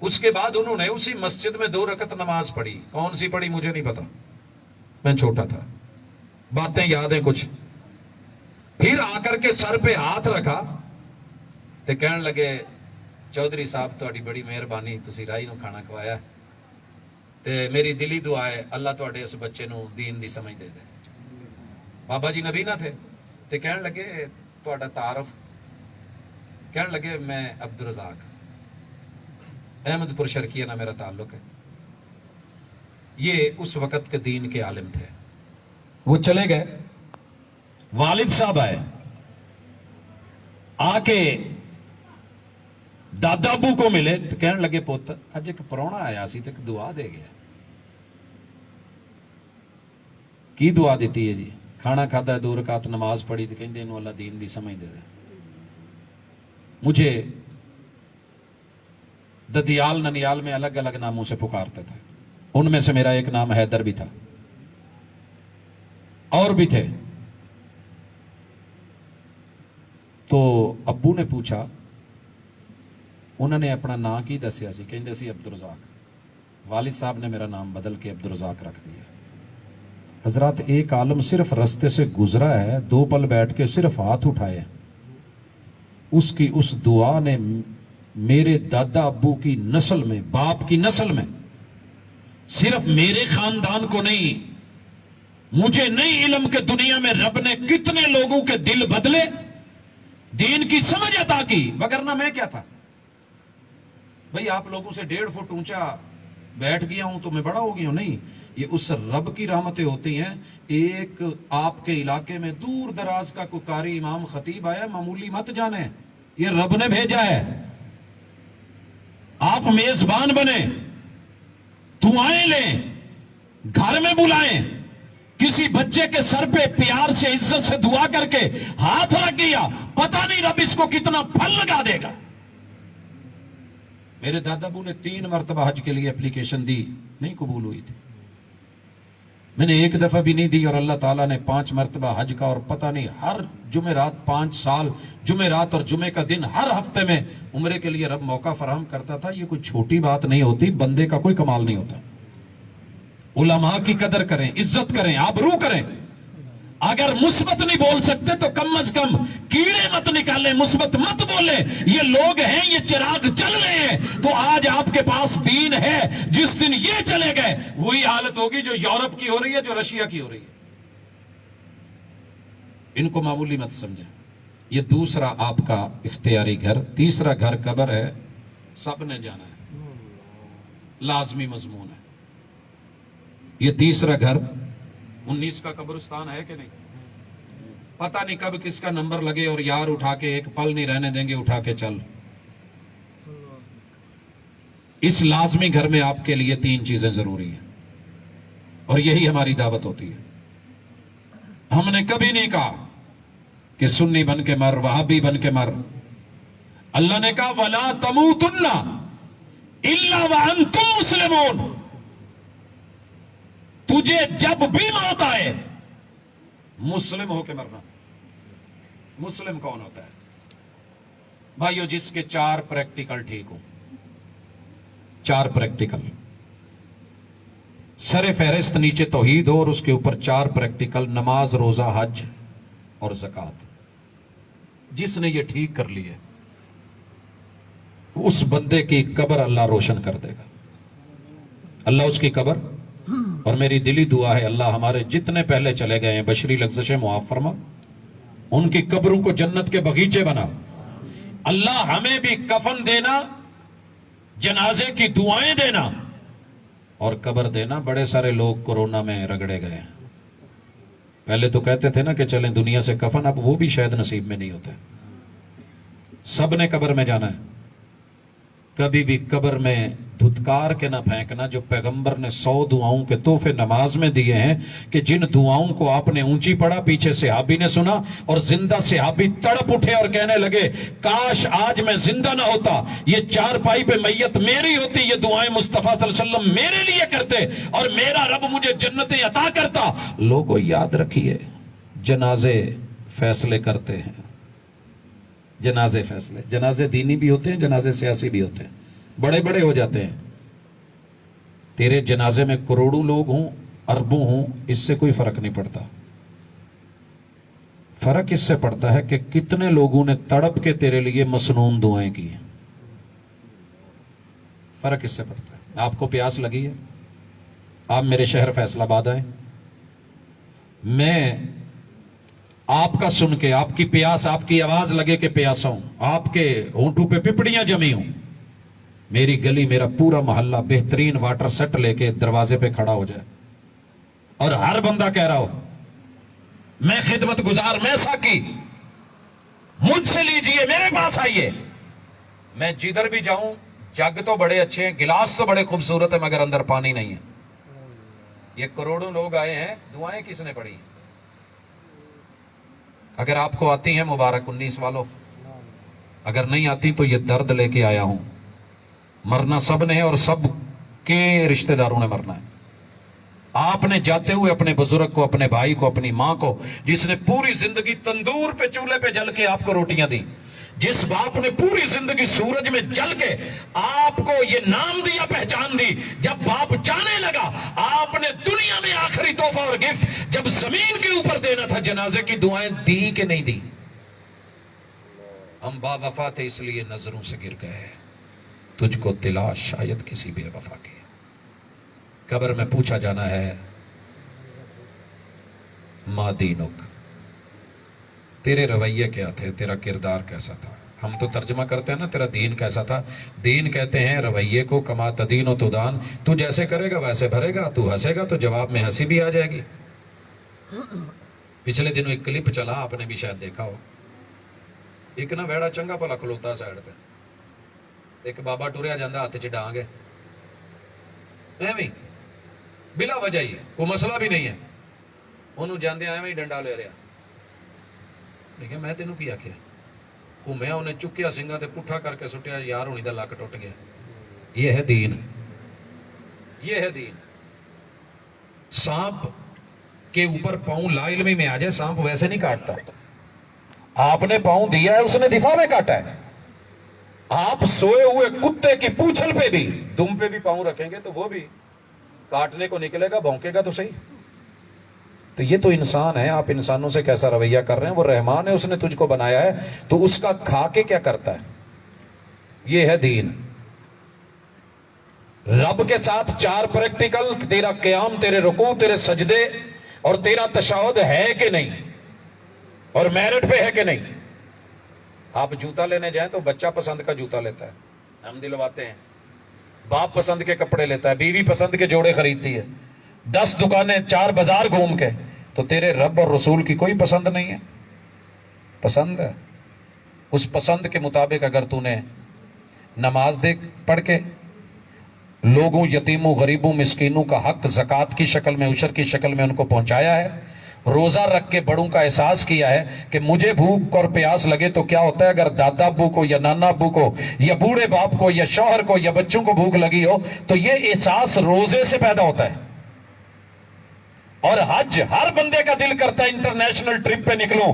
اس کے بعد انہوں نے اسی مسجد میں 2 رکعت نماز پڑھی. کون سی پڑھی مجھے نہیں پتا, میں چھوٹا تھا, باتیں یاد ہیں کچھ. پھر آ کر کے سر پہ ہاتھ رکھا تے کہنے لگے چودھری صاحب تہاڈی بڑی مہربانی, تسی راہی نو کھانا کھوایا تے میری دلی دعا ہے اللہ تہاڈے اس بچے نو دین دی سمجھ دے دے. بابا جی نبی نہ تھے تے کہنے لگے تہاڈا تعارف, کہنے لگے میں عبدالرزاق, احمد پور شرقیہ نہ میرا تعلق ہے. یہ اس وقت کے دین کے عالم تھے. وہ چلے گئے, والد صاحب آئے, آ کے دادا ابو کو ملے تو کہنے لگے پوت اج ایک پرونا آیا سی تے ایک دعا دے گیا. کی دعا دیتی ہے جی؟ کھانا کھادا ہے, 2 رکعت نماز پڑھی تو کہندے انہوں اللہ دین دی سمجھ دے دے. مجھے ددیال ننیال میں الگ الگ ناموں سے پکارتے تھے, ان میں سے میرا ایک نام حیدر بھی تھا, اور بھی تھے. تو ابو نے پوچھا, انہوں نے اپنا نام کی دسیا سی, کہندے سی عبدالرزاق. والد صاحب نے میرا نام بدل کے عبدالرزاق رکھ دیا. حضرات ایک عالم صرف رستے سے گزرا ہے, 2 پل بیٹھ کے صرف ہاتھ اٹھائے, اس کی اس دعا نے میرے دادا ابو کی نسل میں, باپ کی نسل میں, صرف میرے خاندان کو نہیں, مجھے نہیں علم کہ دنیا میں رب نے کتنے لوگوں کے دل بدلے, دین کی سمجھ عطا کی. وگرنہ میں کیا تھا, بھئی آپ لوگوں سے 1.5 فٹ اونچا بیٹھ گیا ہوں تو میں بڑا ہو گیا ہوں، نہیں، یہ اس رب کی رحمتیں ہوتی ہیں. ایک آپ کے علاقے میں دور دراز کا کوئی قاری امام خطیب آیا، معمولی مت جانے، یہ رب نے بھیجا ہے. آپ میزبان بنے، دعائیں لیں، گھر میں بلائیں، کسی بچے کے سر پہ پیار سے عزت سے دعا کر کے ہاتھ رکھ گیا، پتہ نہیں رب اس کو کتنا پھل لگا دے گا. میرے دادا ابو نے 3 مرتبہ حج کے لیے اپلیکیشن دی، نہیں قبول ہوئی تھی. میں نے 1 دفعہ بھی نہیں دی، اور اللہ تعالیٰ نے 5 مرتبہ حج کا، اور پتہ نہیں ہر جمعرات 5 سال جمعرات اور جمعے کا دن ہر ہفتے میں عمرے کے لیے رب موقع فراہم کرتا تھا. یہ کوئی چھوٹی بات نہیں ہوتی، بندے کا کوئی کمال نہیں ہوتا. علماء کی قدر کریں، عزت کریں، آبرو کریں. اگر مثبت نہیں بول سکتے تو کم از کم کیڑے مت نکالیں، مثبت مت بولیں. یہ لوگ ہیں، یہ چراغ جل رہے ہیں، تو آج آپ کے پاس دین ہے. جس دن یہ چلے گئے وہی حالت ہوگی جو یورپ کی ہو رہی ہے، جو رشیا کی ہو رہی ہے. ان کو معمولی مت سمجھیں. یہ دوسرا آپ کا اختیاری گھر. تیسرا گھر قبر ہے، سب نے جانا ہے، لازمی مضمون ہے. یہ تیسرا گھر 19 کا قبرستان ہے کہ نہیں؟ پتہ نہیں کب کس کا نمبر لگے اور یار اٹھا کے ایک پل نہیں رہنے دیں گے، اٹھا کے چل. اس لازمی گھر میں آپ کے لیے 3 چیزیں ضروری ہیں، اور یہی ہماری دعوت ہوتی ہے. ہم نے کبھی نہیں کہا کہ سنی بن کے مر، وہابی بن کے مر. اللہ نے کہا وَلَا تَمُوتُنَّ إِلَّا وَأَنْتُمْ مُسْلِمُونَ. تجھے جب بھی موت آئے مسلم ہو کے مرنا. مسلم کون ہوتا ہے بھائیو؟ جس کے 4 پریکٹیکل ٹھیک ہو. 4 پریکٹیکل، سر فہرست نیچے توحید ہو، اور اس کے اوپر 4 پریکٹیکل، نماز، روزہ، حج اور زکوٰۃ. جس نے یہ ٹھیک کر لیے اس بندے کی قبر اللہ روشن کر دے گا. اللہ اس کی قبر، اور میری دلی دعا ہے اللہ ہمارے جتنے پہلے چلے گئے ہیں بشری لغزشیں معاف فرما، ان کی قبروں کو جنت کے بغیچے بنا. اللہ ہمیں بھی کفن دینا، جنازے کی دعائیں دینا اور قبر دینا. بڑے سارے لوگ کورونا میں رگڑے گئے ہیں. پہلے تو کہتے تھے نا کہ چلیں دنیا سے کفن، اب وہ بھی شاید نصیب میں نہیں ہوتے. سب نے قبر میں جانا ہے. کبھی بھی قبر میں دھتکار کے نہ پھینکنا. جو پیغمبر نے 100 دعاؤں کے تحفے نماز میں دیے ہیں کہ جن دعاؤں کو آپ نے اونچی پڑھا، پیچھے صحابی نے سنا اور زندہ صحابی تڑپ اٹھے اور کہنے لگے کاش آج میں زندہ نہ ہوتا، یہ چارپائی پہ میت میری ہوتی، یہ دعائیں مصطفیٰ صلی اللہ علیہ وسلم میرے لیے کرتے اور میرا رب مجھے جنتیں عطا کرتا. لوگوں یاد رکھیے، جنازے فیصلے کرتے ہیں. جنازے فیصلے، جنازے دینی بھی ہوتے ہیں، جنازے سیاسی بھی ہوتے ہیں، بڑے بڑے ہو جاتے ہیں. تیرے جنازے میں کروڑوں لوگ ہوں، اربوں ہوں، اس سے کوئی فرق نہیں پڑتا. فرق اس سے پڑتا ہے کہ کتنے لوگوں نے تڑپ کے تیرے لیے مسنون دعائیں کی ہیں. فرق اس سے پڑتا ہے. آپ کو پیاس لگی ہے، آپ میرے شہر فیصل آباد آئیں، میں آپ کا سن کے، آپ کی پیاس، آپ کی آواز لگے کہ پیاسا ہوں، آپ کے ہونٹوں پہ پپڑیاں جمی ہوں، میری گلی، میرا پورا محلہ بہترین واٹر سیٹ لے کے دروازے پہ کھڑا ہو جائے اور ہر بندہ کہہ رہا ہو میں خدمت گزار، میں ساقی، مجھ سے لیجئے، میرے پاس آئیے. میں جدھر بھی جاؤں، جگ تو بڑے اچھے ہیں، گلاس تو بڑے خوبصورت ہیں، مگر اندر پانی نہیں ہے. یہ کروڑوں لوگ آئے ہیں، دعائیں کس نے پڑھی؟ اگر آپ کو آتی ہیں مبارک 19 والوں، اگر نہیں آتی تو یہ درد لے کے آیا ہوں. مرنا سب نے ہے اور سب کے رشتہ داروں نے مرنا ہے. آپ نے جاتے ہوئے اپنے بزرگ کو، اپنے بھائی کو، اپنی ماں کو، جس نے پوری زندگی تندور پہ چولہے پہ جل کے آپ کو روٹیاں دی، جس باپ نے پوری زندگی سورج میں جل کے آپ کو یہ نام دیا، پہچان دی، جب باپ جانے لگا آپ نے دنیا میں آخری تحفہ اور گفٹ جب زمین کے اوپر دینا تھا، جنازے کی دعائیں دی کہ نہیں دی؟ ہم با وفا تھے اس لیے نظروں سے گر گئے، تجھ کو تلاش شاید کسی بے وفا کی. قبر میں پوچھا جانا ہے ما دینک، تیرے رویے کیا تھے، تیرا کردار کیسا تھا. ہم تو ترجمہ کرتے ہیں نا تیرا دین کیسا تھا. دین کہتے ہیں رویے کو، کما تدین و تدان. تو جیسے کرے گا ویسے بھرے گا، تو ہنسے گا تو جواب میں ہنسی بھی آ جائے گی. پچھلے دنوں ایک کلپ چلا، آپ نے بھی شاید دیکھا ہو. ایک نا ویڑا چنگا بھلا کھلوتا سائڈ پہ، ایک بابا ٹریا جاندہ ہاتھ چ ڈانگ ہے ایویں بلا وجہ ہی، کوئی مسئلہ بھی نہیں ہے. انہوں جاندے ایویں ہی ڈنڈا لے رہا. لیکن میں تینوں کی آخیا، گھومیا انہیں چکیا سنگا تے پٹھا کر کے سٹیا، یار ہونی دا لک ٹوٹ گیا. یہ ہے دین، یہ ہے دین. سانپ کے اوپر پاؤں لا علمی میں آ جائے، سانپ ویسے نہیں کاٹتا. آپ نے پاؤں دیا ہے، اس نے دفاع میں کاٹا ہے. آپ سوئے ہوئے کتے کی پوچھل پہ بھی، دم پہ بھی پاؤں رکھیں گے تو وہ بھی کاٹنے کو نکلے گا، بھونکے گا تو صحیح. تو یہ تو انسان ہے. آپ انسانوں سے کیسا رویہ کر رہے ہیں؟ وہ رحمان ہے، اس نے تجھ کو بنایا ہے، تو اس کا کھا کے کیا کرتا ہے؟ یہ ہے دین. رب کے ساتھ 4 پریکٹیکل، تیرا قیام، تیرے رکوع، تیرے سجدے اور تیرا تشہد ہے کہ نہیں، اور میرٹ پہ ہے کہ نہیں. آپ جوتا لینے جائیں تو بچہ پسند کا جوتا لیتا ہے، ہم دلواتے ہیں. باپ پسند کے کپڑے لیتا ہے، بیوی پسند کے جوڑے خریدتی ہے. 10 دکانیں، 4 بازار گھوم کے. تو تیرے رب اور رسول کی کوئی پسند نہیں ہے؟ پسند ہے. اس پسند کے مطابق اگر تو نے نماز پڑھ کے لوگوں، یتیموں، غریبوں، مسکینوں کا حق زکوٰۃ کی شکل میں، عشر کی شکل میں ان کو پہنچایا ہے، روزہ رکھ کے بڑوں کا احساس کیا ہے کہ مجھے بھوک اور پیاس لگے تو کیا ہوتا ہے اگر دادا ابو کو یا نانا ابو کو یا بوڑھے باپ کو یا شوہر کو یا بچوں کو بھوک لگی ہو، تو یہ احساس روزے سے پیدا ہوتا ہے. اور حج، ہر بندے کا دل کرتا ہے انٹرنیشنل ٹرپ پہ نکلوں،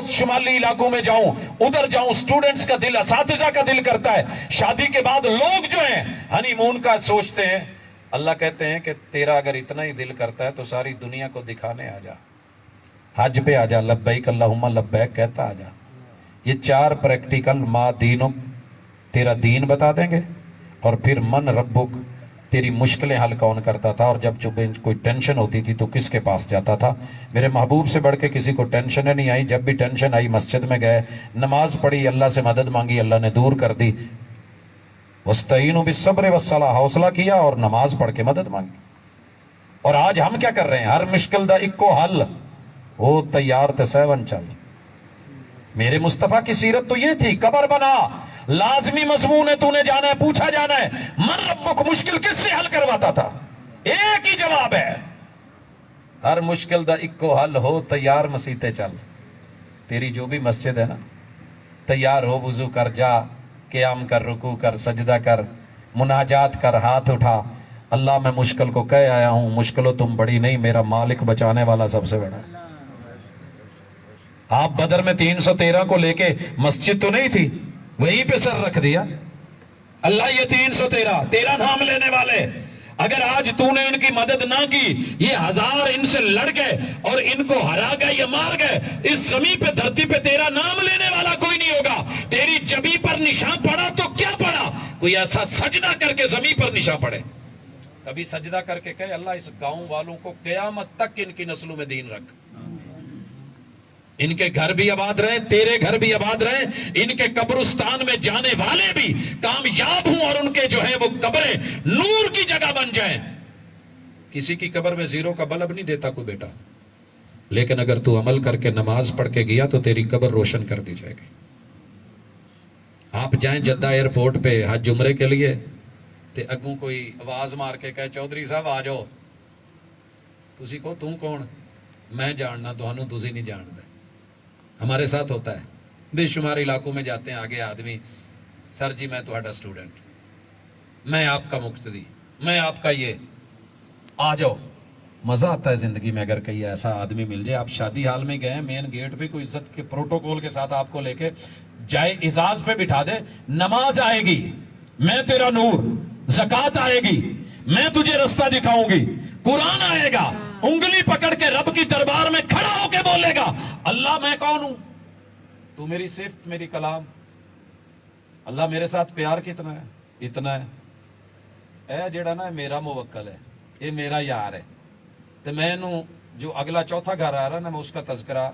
شمالی علاقوں میں جاؤں، ادھر جاؤں. سٹوڈنٹس کا دل، اساتذہ کا دل کرتا ہے. شادی کے بعد لوگ جو ہیں ہنی مون کا سوچتے ہیں. اللہ کہتے ہیں کہ تیرا اگر اتنا ہی دل کرتا ہے تو ساری دنیا کو دکھانے آ جا، حج پہ آ جا، لبیک اللہم لبیک کہتا آ جا. یہ 4 پریکٹیکل ما دینک، تیرا دین بتا دیں گے. اور پھر من ربک، تیری مشکلیں حل کون کرتا تھا، اور جب کوئی ٹینشن ہوتی تھی تو کس کے پاس جاتا تھا. میرے محبوب سے بڑھ کے کسی کو ٹینشن نہیں آئی. جب بھی ٹینشن آئی مسجد میں گئے، نماز پڑھی، اللہ سے مدد مانگی، اللہ نے دور کر دی. وَاسْتَعِينُوا بِالصَّبْرِ وَالصَّلَاةِ، حوصلہ کیا اور نماز پڑھ کے مدد مانگی. اور آج ہم کیا کر رہے ہیں؟ ہر مشکل دا اکو حل، او تیار تے سیون چل. میرے مصطفیٰ کی سیرت تو یہ تھی. قبر بنا، لازمی مضمون ہے، تو نے جانا ہے، پوچھا جانا ہے. من ربک، مشکل کس سے حل کرواتا تھا؟ ایک ہی جواب ہے، ہر مشکل دا اکو حل، ہو تیار مسیتے چل. تیری جو بھی مسجد ہے نا، تیار ہو، وضو کر، جا، قیام کر، رکوع کر، سجدہ کر، مناجات کر، ہاتھ اٹھا. اللہ میں مشکل کو کہہ آیا ہوں، مشکلوں تم بڑی نہیں، میرا مالک بچانے والا سب سے بڑا ہے. آپ بدر میں 313 کو لے کے، مسجد تو نہیں تھی، وہیں پہ سر رکھ دیا. اللہ یہ 313 تیرا نام لینے والے، اگر آج تو نے ان کی مدد نہ کی، یہ 1000 ان سے لڑ گئے اور ان کو ہرا گئے یا مار گئے، اس زمین پہ، دھرتی پہ تیرا نام لینے والا کوئی نہیں ہوگا. تیری جبی پر نشان پڑا تو کیا پڑا؟ کوئی ایسا سجدہ کر کے زمین پر نشان پڑے. کبھی سجدہ کر کے کہے اللہ اس گاؤں والوں کو قیامت تک ان کی نسلوں میں دین رکھ، ان کے گھر بھی آباد رہیں، تیرے گھر بھی آباد رہیں، ان کے قبرستان میں جانے والے بھی کامیاب ہوں، اور ان کے جو ہے وہ قبریں نور کی جگہ بن جائیں. کسی کی قبر میں 0 کا بلب نہیں دیتا کوئی بیٹا، لیکن اگر تو عمل کر کے نماز پڑھ کے گیا تو تیری قبر روشن کر دی جائے گی. آپ جائیں جدہ ایئرپورٹ پہ حج عمرے کے لیے، تے اگوں کوئی آواز مار کے کہے چودھری صاحب آ جاؤ، تسی کو توں کون؟ میں جاننا تہانوں، تسی نہیں جانتے. ہمارے ساتھ ہوتا ہے، بے شمار علاقوں میں جاتے ہیں، آگے آدمی، سر جی میں تہاڈا اسٹوڈنٹ، میں آپ کا مقتدی، میں آپ کا یہ، آ جاؤ. مزہ آتا ہے زندگی میں اگر کہیں ایسا آدمی مل جائے. آپ شادی حال میں گئے، مین گیٹ پہ کوئی عزت کے پروٹوکول کے ساتھ آپ کو لے کے جائے، اعزاز پہ بٹھا دے. نماز آئے گی، میں تیرا نور، زکوٰۃ آئے گی، میں تجھے رستہ دکھاؤں گی، قرآن آئے گا، انگلی پکڑ کے رب کی دربار میں کھڑا ہو کے بولے گا اللہ میں کون ہوں، تو میری صفت، میری کلام. اللہ میرے ساتھ پیار کتنا ہے؟ اتنا ہے، اے جیڑا نا میرا موکل ہے، یہ میرا یار ہے. تو میں جو اگلا چوتھا گھر آ رہا نا، میں اس کا تذکرہ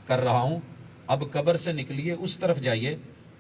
کر رہا ہوں. اب قبر سے نکلیے، اس طرف جائیے،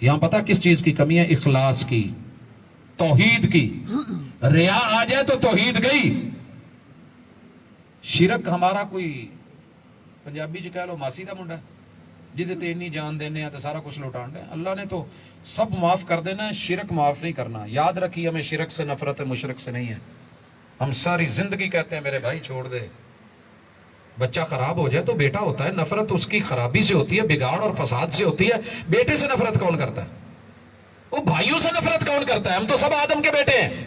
یہاں پتا کس چیز کی کمی ہے؟ اخلاص کی، توحید کی. ریا آ جائے تو توحید گئی. شرک ہمارا کوئی پنجابی چ کہہ لو ماسی دا منڈا جہدے تے اتنی جان دینے ہیں تو سارا کچھ لوٹان دے. اللہ نے تو سب معاف کر دینا ہے، شرک معاف نہیں کرنا. یاد رکھیے ہمیں شرک سے نفرت ہے، مشرک سے نہیں ہے. ہم ساری زندگی کہتے ہیں میرے بھائی چھوڑ دے. بچہ خراب ہو جائے تو بیٹا ہوتا ہے، نفرت اس کی خرابی سے ہوتی ہے، بگاڑ اور فساد سے ہوتی ہے. بیٹے سے نفرت کون کرتا ہے؟ وہ بھائیوں سے نفرت کون کرتا ہے؟ ہم تو سب آدم کے بیٹے ہیں.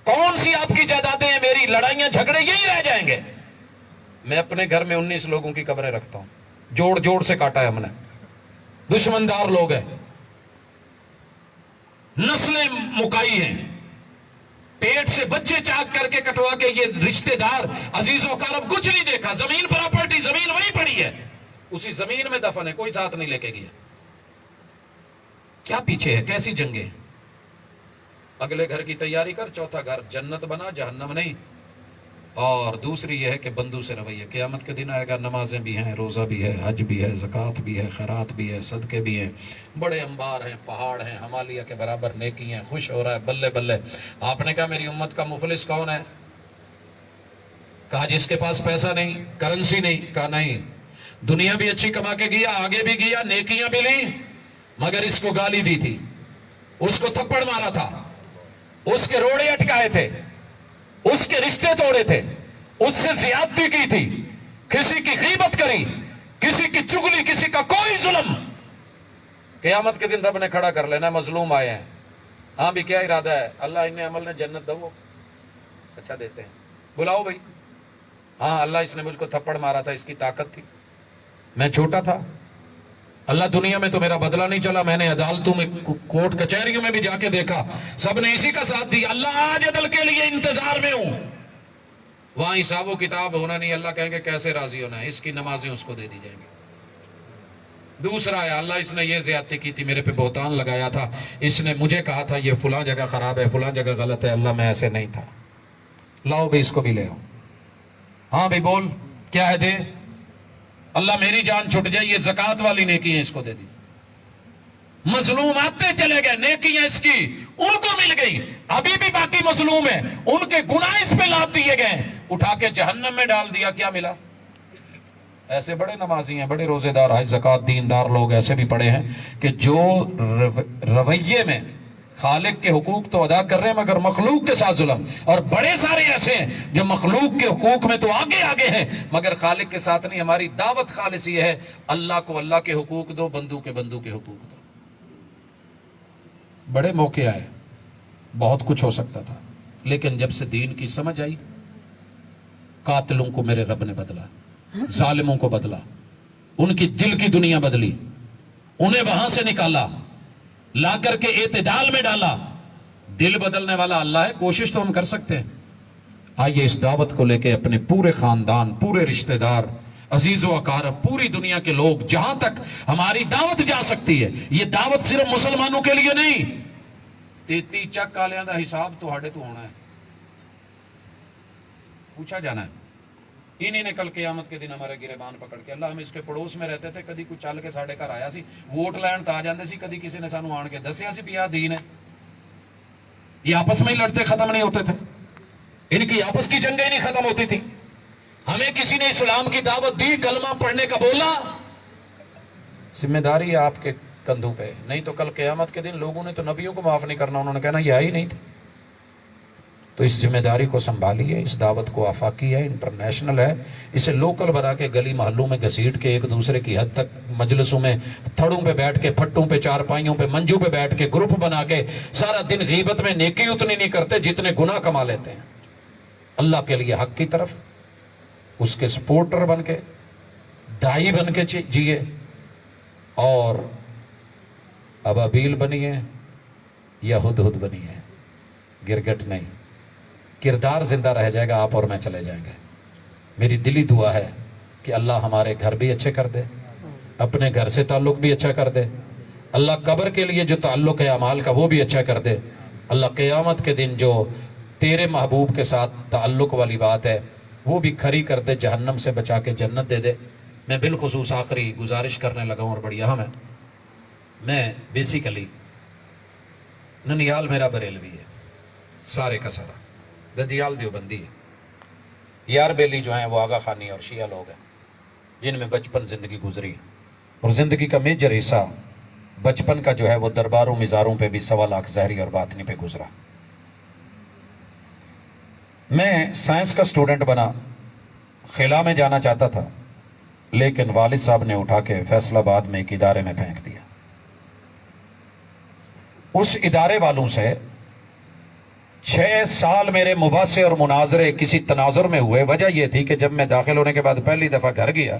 کون سی آپ کی جائیدادیں ہیں؟ میری لڑائیاں جھگڑے یہی رہ جائیں گے. میں اپنے گھر میں 19 لوگوں کی قبریں رکھتا ہوں، جوڑ جوڑ سے کاٹا ہے ہم نے. دشمندار لوگ ہیں، نسلیں مکائی ہیں، پیٹ سے بچے چاک کر کے کٹوا کے. یہ رشتہ دار عزیز و اقارب کچھ نہیں دیکھا. زمین پراپرٹی، زمین وہی پڑی ہے، اسی زمین میں دفن ہے، کوئی ساتھ نہیں لے کے گیا. کیا پیچھے ہے؟ کیسی جنگیں؟ اگلے گھر کی تیاری کر. چوتھا گھر جنت بنا، جہنم نہیں. اور دوسری یہ ہے کہ بندوں سے رویہ. قیامت کے دن آئے گا، نمازیں بھی ہیں، روزہ بھی ہے، حج بھی ہے، زکوٰۃ بھی ہے، خیرات بھی ہے، صدقے بھی ہیں، بڑے انبار ہیں، پہاڑ ہیں، ہمالیہ کے برابر نیکی ہیں. خوش ہو رہا ہے، بلے بلے. آپ نے کہا میری امت کا مفلس کون ہے؟ کہا جس کے پاس پیسہ نہیں، کرنسی نہیں. کہا نہیں، دنیا بھی اچھی کما کے گیا، آگے بھی گیا، نیکیاں بھی لیں، مگر اس کو گالی دی تھی، اس کو تھپڑ مارا تھا، اس کے روڑے اٹکائے تھے، اس کے رشتے توڑے تھے، اس سے زیادتی کی تھی، کسی کی غیبت کری، کسی کی چگلی، کسی کا کوئی ظلم. قیامت کے دن رب نے کھڑا کر لینا. مظلوم آئے ہیں، ہاں بھی کیا ارادہ ہے؟ اللہ انہیں عمل نے جنت دو. اچھا دیتے ہیں، بلاؤ بھائی. ہاں اللہ اس نے مجھ کو تھپڑ مارا تھا، اس کی طاقت تھی، میں چھوٹا تھا. اللہ دنیا میں تو میرا بدلہ نہیں چلا، میں نے عدالتوں میں، کورٹ کچہریوں میں بھی جا کے دیکھا، سب نے اسی کا ساتھ دیا. اللہ آج عدل کے لیے انتظار میں ہوں. وہاں حساب و کتاب ہونا نہیں. اللہ کہیں گے کیسے راضی ہونا ہے؟ اس کی نمازیں اس کو دے دی جائیں گی. دوسرا ہے، اللہ اس نے یہ زیادتی کی تھی، میرے پہ بہتان لگایا تھا، اس نے مجھے کہا تھا یہ فلاں جگہ خراب ہے، فلاں جگہ غلط ہے. اللہ میں ایسے نہیں تھا. لاؤ بھی اس کو بھی لے آؤ. ہاں بھی بول، کیا ہے دے؟ اللہ میری جان چھٹ جائے، یہ زکوٰۃ والی نیکی ہے، اس کو دے دی. مظلوم آتے چلے گئے، نیکیاں اس کی ان کو مل گئی. ابھی بھی باقی مظلوم ہیں، ان کے گناہ اس پہ لاد دیے گئے، اٹھا کے جہنم میں ڈال دیا. کیا ملا؟ ایسے بڑے نمازی ہیں، بڑے روزے دار، حج زکوٰۃ دیندار لوگ ایسے بھی پڑے ہیں کہ جو رویے میں خالق کے حقوق تو ادا کر رہے ہیں مگر مخلوق کے ساتھ ظلم. اور بڑے سارے ایسے ہیں جو مخلوق کے حقوق میں تو آگے آگے ہیں مگر خالق کے ساتھ نہیں. ہماری دعوت خالص یہ ہے، اللہ کو اللہ کے حقوق دو، بندو کے حقوق دو. بڑے موقع آئے، بہت کچھ ہو سکتا تھا، لیکن جب سے دین کی سمجھ آئی، قاتلوں کو میرے رب نے بدلا، ظالموں کو بدلا، ان کی دل کی دنیا بدلی، انہیں وہاں سے نکالا، لا کر کے اعتدال میں ڈالا. دل بدلنے والا اللہ ہے. کوشش تو ہم کر سکتے ہیں. آئیے اس دعوت کو لے کے اپنے پورے خاندان، پورے رشتہ دار، عزیز و اقارب، پوری دنیا کے لوگ، جہاں تک ہماری دعوت جا سکتی ہے. یہ دعوت صرف مسلمانوں کے لیے نہیں. 33 چک آلیاں دا حساب تو ہاڑے تو ہونا ہے، پوچھا جانا ہے. انہی نے کل قیامت کے دن ہمارے گریبان پکڑ کے، اللہ ہم اس کے پڑوس میں رہتے تھے، کدی کچھ چل کے ساڑے گھر آیا سی، ووٹ لین تا جاندے سی، کدی کسی نے سانو آن کے دسیا سی پیا دین ہے. یہ آپس میں ہی لڑتے ختم نہیں ہوتے تھے، ان کی آپس کی جنگیں نہیں ختم ہوتی تھی. ہمیں کسی نے اسلام کی دعوت دی، کلمہ پڑھنے کا بولا، ذمہ داری ہے آپ کے کندھوں پہ. نہیں تو کل قیامت کے دن لوگوں نے تو نبیوں کو معاف نہیں کرنا، انہوں نے کہنا یہ آئی نہیں تھی. تو اس ذمہ داری کو سنبھالیے. اس دعوت کو آفاقی ہے، انٹرنیشنل ہے. اسے لوکل بنا کے گلی محلوں میں گھسیٹ کے ایک دوسرے کی حد تک مجلسوں میں تھڑوں پہ بیٹھ کے، پھٹوں پہ، چارپائیوں پہ، منجوں پہ بیٹھ کے گروپ بنا کے سارا دن غیبت میں نیکی اتنی نہیں کرتے جتنے گناہ کما لیتے ہیں. اللہ کے لیے حق کی طرف اس کے سپورٹر بن کے، دائی بن کے جیے، اور ابابیل بنیے یا ہدہد بنیے، گرگٹ نہیں. کردار زندہ رہ جائے گا، آپ اور میں چلے جائیں گے. میری دلی دعا ہے کہ اللہ ہمارے گھر بھی اچھے کر دے، اپنے گھر سے تعلق بھی اچھا کر دے. اللہ قبر کے لیے جو تعلق ہے اعمال کا وہ بھی اچھا کر دے. اللہ قیامت کے دن جو تیرے محبوب کے ساتھ تعلق والی بات ہے وہ بھی کھری کر دے، جہنم سے بچا کے جنت دے دے. میں بالخصوص آخری گزارش کرنے لگا ہوں اور بڑی اہم ہے. میں بیسیکلی ننیال میرا بریلوی ہے، سارے کا سارا ددیال دیوبندی ہے، یار بیلی جو ہیں وہ آغا خانی اور شیعہ لوگ ہیں جن میں بچپن زندگی گزری، اور زندگی کا میجر حصہ بچپن کا جو ہے وہ درباروں مزاروں پہ بھی 1.25 ظاہری اور باطنی پہ گزرا۔ میں سائنس کا سٹوڈنٹ بنا، خلا میں جانا چاہتا تھا، لیکن والد صاحب نے اٹھا کے فیصل آباد میں ایک ادارے میں پھینک دیا۔ اس ادارے والوں سے 6 سال میرے مباحثے اور مناظرے کسی تناظر میں ہوئے۔ وجہ یہ تھی کہ جب میں داخل ہونے کے بعد پہلی دفعہ گھر گیا،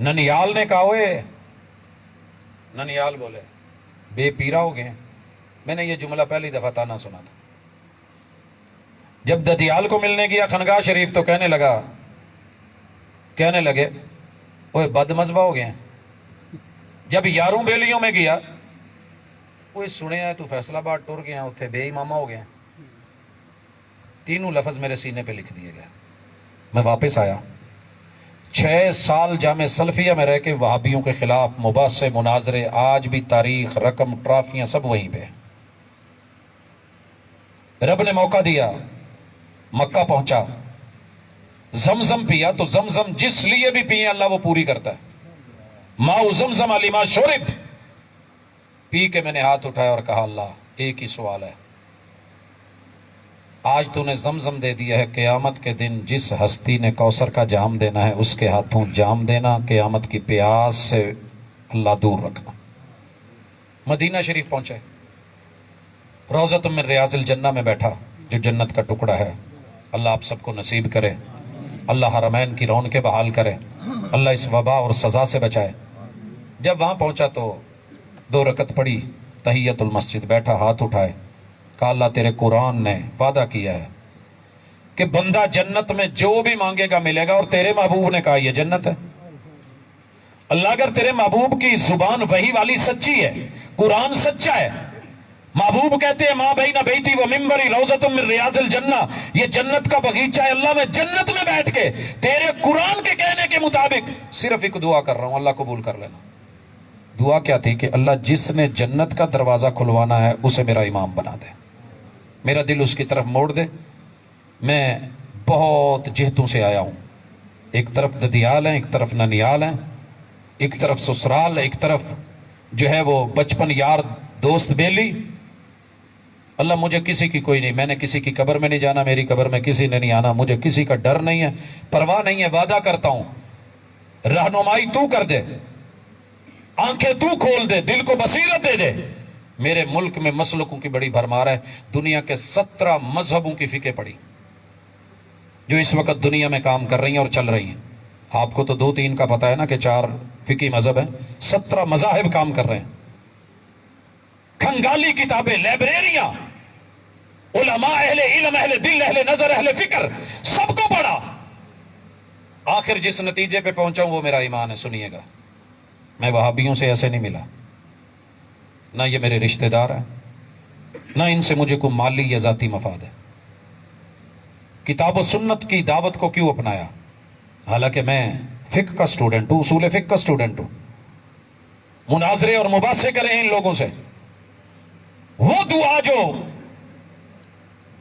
ننیال نے کہا ہوئے ننیال بولے بے پیرا ہو گئے۔ میں نے یہ جملہ پہلی دفعہ تانا سنا تھا۔ جب ددیال کو ملنے گیا خنگاہ شریف تو کہنے لگے اوے بد مذہبہ ہو گئے ہیں۔ جب یاروں بیلیوں میں گیا، وہ سنے ہے تو فیصل آباد ٹر گیا، اتنے بے امامہ ہو گیا۔ تینوں لفظ میرے سینے پہ لکھ دیے گئے۔ میں واپس آیا، 6 سال جامع سلفیہ میں رہ کے وہابیوں کے خلاف مباحثے مناظرے، آج بھی تاریخ، رقم، ٹرافیاں سب وہیں پہ۔ رب نے موقع دیا، مکہ پہنچا، زمزم پیا تو زمزم جس لیے بھی پیے اللہ وہ پوری کرتا ہے۔ ماء زمزم لما شرب، پی کے میں نے ہاتھ اٹھایا اور کہا اللہ ایک ہی سوال ہے، آج تو نے زمزم دے دیا ہے، قیامت کے دن جس ہستی نے کوثر کا جام دینا ہے اس کے ہاتھوں جام دینا، قیامت کی پیاس سے اللہ دور رکھنا۔ مدینہ شریف پہنچے، روضۃ من ریاض الجنہ میں بیٹھا، جو جنت کا ٹکڑا ہے۔ اللہ آپ سب کو نصیب کرے، اللہ حرمین کی رونقیں بحال کرے، اللہ اس وبا اور سزا سے بچائے۔ جب وہاں پہنچا تو 2 رکعت پڑھی، تحیت المسجد، بیٹھا، ہاتھ اٹھائے، کہا اللہ تیرے قرآن نے وعدہ کیا ہے کہ بندہ جنت میں جو بھی مانگے گا ملے گا، اور تیرے محبوب نے کہا یہ جنت ہے۔ اللہ اگر تیرے محبوب کی زبان وحی والی سچی ہے، قرآن سچا ہے، محبوب کہتے ہیں ماں بین بیتی و منبری روضۃ من ریاض الجنہ، یہ جنت کا باغیچہ ہے، اللہ میں جنت میں بیٹھ کے تیرے قرآن کے کہنے کے مطابق صرف ایک دعا کر رہا ہوں، اللہ قبول کر لینا۔ دعا کیا تھی کہ اللہ جس نے جنت کا دروازہ کھلوانا ہے اسے میرا امام بنا دے، میرا دل اس کی طرف موڑ دے۔ میں بہت جہتوں سے آیا ہوں، ایک طرف ددیال ہیں، ایک طرف ننیال ہیں، ایک طرف سسرال، ایک طرف جو ہے وہ بچپن یار دوست بیلی۔ اللہ مجھے کسی کی کوئی نہیں، میں نے کسی کی قبر میں نہیں جانا، میری قبر میں کسی نے نہیں آنا، مجھے کسی کا ڈر نہیں ہے، پرواہ نہیں ہے۔ وعدہ کرتا ہوں رہنمائی تو کر دے، آنکھیں تو کھول دے، دل کو بصیرت دے دے۔ میرے ملک میں مسلکوں کی بڑی بھرمار ہے، دنیا کے 17 مذہبوں کی فقہ پڑھی جو اس وقت دنیا میں کام کر رہی ہیں اور چل رہی ہیں۔ آپ کو تو 2-3 کا پتہ ہے نا کہ 4 فقہی مذہب ہیں، 17 مذاہب کام کر رہے ہیں۔ کھنگالی کتابیں، لائبریریاں، علماء، اہل علم، اہل دل، اہل نظر، اہل فکر، سب کو پڑھا۔ آخر جس نتیجے پہ پہنچا ہوں وہ میرا ایمان ہے، سنیے گا۔ میں وہابیوں سے ایسے نہیں ملا، نہ یہ میرے رشتہ دار ہیں، نہ ان سے مجھے کوئی مالی یا ذاتی مفاد ہے۔ کتاب و سنت کی دعوت کو کیوں اپنایا؟ حالانکہ میں فقہ کا سٹوڈنٹ ہوں، اصول فقہ کا سٹوڈنٹ ہوں، مناظرے اور مباحثے کرے ہیں ان لوگوں سے۔ وہ دعا جو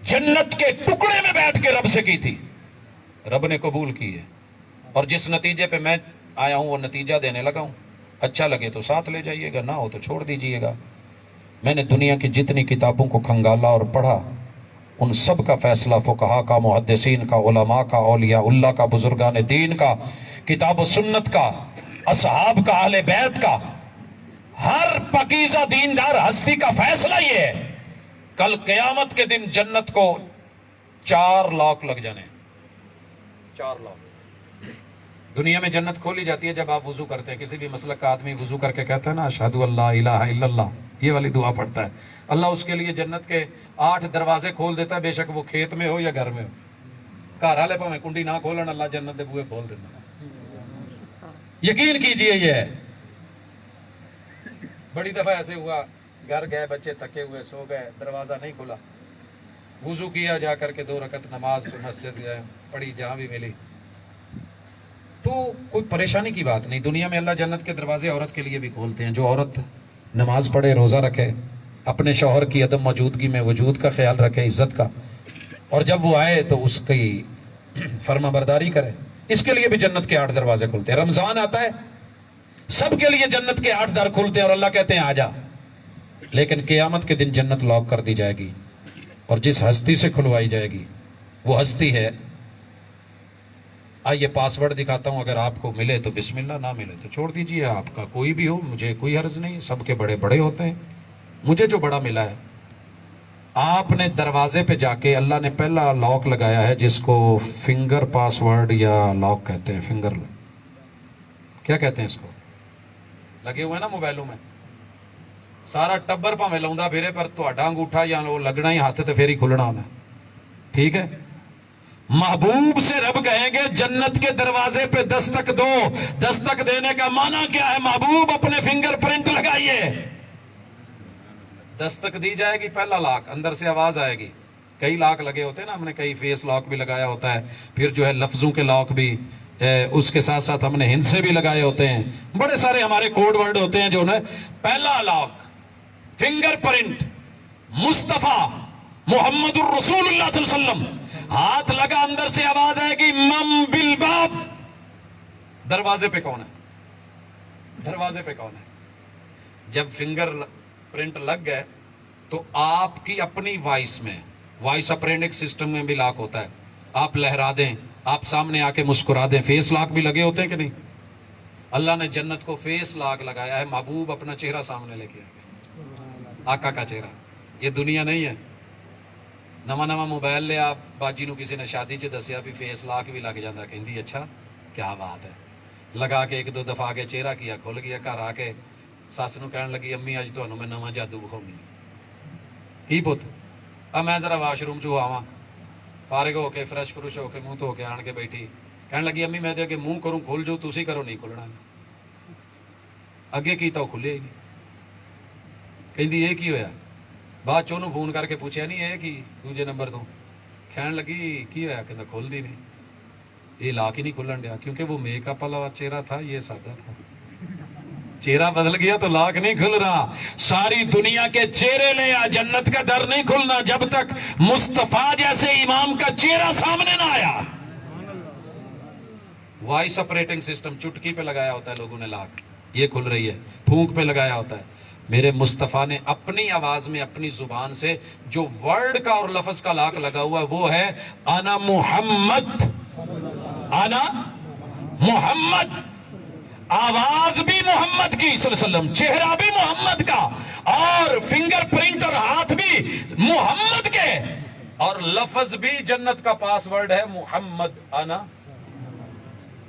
جنت کے ٹکڑے میں بیٹھ کے رب سے کی تھی، رب نے قبول کی ہے، اور جس نتیجے پہ میں آیا ہوں وہ نتیجہ دینے لگا ہوں۔ اچھا لگے تو ساتھ لے جائیے گا، نہ ہو تو چھوڑ دیجیے گا۔ میں نے دنیا کی جتنی کتابوں کو کھنگالا اور پڑھا، ان سب کا فیصلہ فقہا کا، محدثین کا، علماء کا، اولیاء اللہ کا، بزرگان دین کا، کتاب و سنت کا، اصحاب کا، اہل بیت کا، ہر پاکیزہ دیندار ہستی کا فیصلہ یہ ہے، کل قیامت کے دن جنت کو 4 لاکھ لگ جانے، 4 لاکھ۔ دنیا میں جنت کھولی جاتی ہے جب آپ وضو کرتے ہیں، کسی بھی مسلک کا آدمی وضو کر کے کہتا ہے نا اشہد اللہ الہ الا اللہ، یہ والی دعا پڑھتا ہے، اللہ اس کے لیے جنت کے 8 دروازے کھول دیتا ہے، بے شک وہ کھیت میں ہو یا گھر میں ہو۔ گھر والے پاویں کنڈی نہ کھولن، اللہ جنت دے بوئے کھول دیتا۔ یقین کیجئے یہ ہے۔ بڑی دفعہ ایسے ہوا، گھر گئے، بچے تھکے ہوئے سو گئے، دروازہ نہیں کھلا، وضو کیا، جا کر کے 2 رکعت نماز پہ مسجد گئے، پڑھی جہاں بھی ملی، تو کوئی پریشانی کی بات نہیں. دنیا میں اللہ جنت کے دروازے عورت کے لیے بھی کھولتے ہیں. جو عورت نماز پڑھے, روزہ رکھے, اپنے شوہر کی عدم موجودگی میں وجود کا خیال رکھے, عزت کا, اور جب وہ آئے تو اس کی فرما برداری کرے, اس کے لیے بھی جنت کے 8 دروازے کھلتے ہیں. رمضان آتا ہے, سب کے لیے جنت کے 8 در کھلتے ہیں اور اللہ کہتے ہیں آ جا. لیکن قیامت کے دن جنت لاک کر دی جائے گی, اور جس ہستی سے کھلوائی جائے گی وہ ہستی ہے, آئیے پاس ورڈ دکھاتا ہوں, اگر آپ کو ملے تو بسم اللہ, نہ ملے تو چھوڑ دیجئے. آپ کا کوئی بھی ہو, مجھے کوئی حرج نہیں, سب کے بڑے بڑے ہوتے ہیں. مجھے جو بڑا ملا ہے, آپ نے دروازے پہ جا کے, اللہ نے پہلا لاک لگایا ہے جس کو فنگر پاس ورڈ یا لاک کہتے ہیں. فنگر کیا کہتے ہیں اس کو, لگے ہوئے نا موبائلوں میں, سارا ٹبر پاویں لاؤندا پھرے پر تہاڈا انگوٹھا یا لگنا ہی ہاتھ تے پھر ہی کھلنا ہونا. ٹھیک ہے, محبوب سے رب کہیں گے جنت کے دروازے پہ دستک دو. دستک دینے کا معنی کیا ہے؟ محبوب اپنے فنگر پرنٹ لگائیے. دستک دی جائے گی, پہلا لاک, اندر سے آواز آئے گی. کئی لاک لگے ہوتے ہیں نا, ہم نے کئی فیس لاک بھی لگایا ہوتا ہے, پھر جو ہے لفظوں کے لاک بھی, اس کے ساتھ ساتھ ہم نے ہند سے بھی لگائے ہوتے ہیں. بڑے سارے ہمارے کوڈ ورڈ ہوتے ہیں جو پہلا لاک فنگر پرنٹ مصطفیٰ محمد الرسول اللہ صلی اللہ علیہ وسلم. ہاتھ لگا, اندر سے آواز آئے گی من بالباب. دروازے پہ کون ہے؟ دروازے پہ کون ہے؟ جب فنگر پرنٹ لگ گئے تو آپ کی اپنی وائس میں, وائس اپرینٹنگ سسٹم میں بھی لاک ہوتا ہے. آپ لہرا دیں, آپ سامنے آ کے مسکرا دیں. فیس لاک بھی لگے ہوتے ہیں کہ نہیں؟ اللہ نے جنت کو فیس لاک لگایا ہے. محبوب اپنا چہرہ سامنے لے کے آئے گا, آقا کا چہرہ. یہ دنیا نہیں ہے. نواں موبائل لیا, باجی نو کسی نے شادی چ دسیا بھی فیس لاک بھی لگ جاتا. کہندی اچھا کیا بات ہے. لگا کے 1-2 دفعہ آگے چہرہ کیا, کھل گیا. گھر آ کے سس نو کہن لگی امی اج تمہیں میں نواں جادو دکھاؤں گی. کی پت میں ذرا واش روم چ آواں. فارغ ہو کے فرش فرش ہو کے منہ دھو کے آن کے بیٹھی, کہن لگی امی میں دے کے منہ کروں کھل جو, تسی کرو نہیں کھلنا. اگے کیتا وہ کھلے گی. کہندی یہ کی ہویا؟ بعد چونوں فون کر کے پوچھا نہیں یہ کی دوجے نمبر تو. کہن لگی کی ہویا؟ کہندا کھل دی نہیں. یہ لاک ہی نہیں کھلن دیا کیونکہ وہ میک اپ والا چہرہ تھا, یہ سادہ تھا. چہرہ بدل گیا تو لاک نہیں کھل رہا. ساری دنیا کے چہرے لے آ, جنت کا در نہیں کھلنا جب تک مصطفیٰ جیسے امام کا چہرہ سامنے نہ آیا. وائس اپریٹنگ سسٹم چٹکی پہ لگایا ہوتا ہے لوگوں نے لاک, یہ کھل رہی ہے. پھونک پہ لگایا ہوتا ہے. میرے مصطفیٰ نے اپنی آواز میں, اپنی زبان سے جو ورڈ کا اور لفظ کا لاک لگا ہوا ہے وہ ہے انا محمد. انا محمد. آواز بھی محمد کی صلی اللہ علیہ وسلم, چہرہ بھی محمد کا, اور فنگر پرنٹ اور ہاتھ بھی محمد کے, اور لفظ بھی جنت کا پاس ورڈ ہے محمد. انا.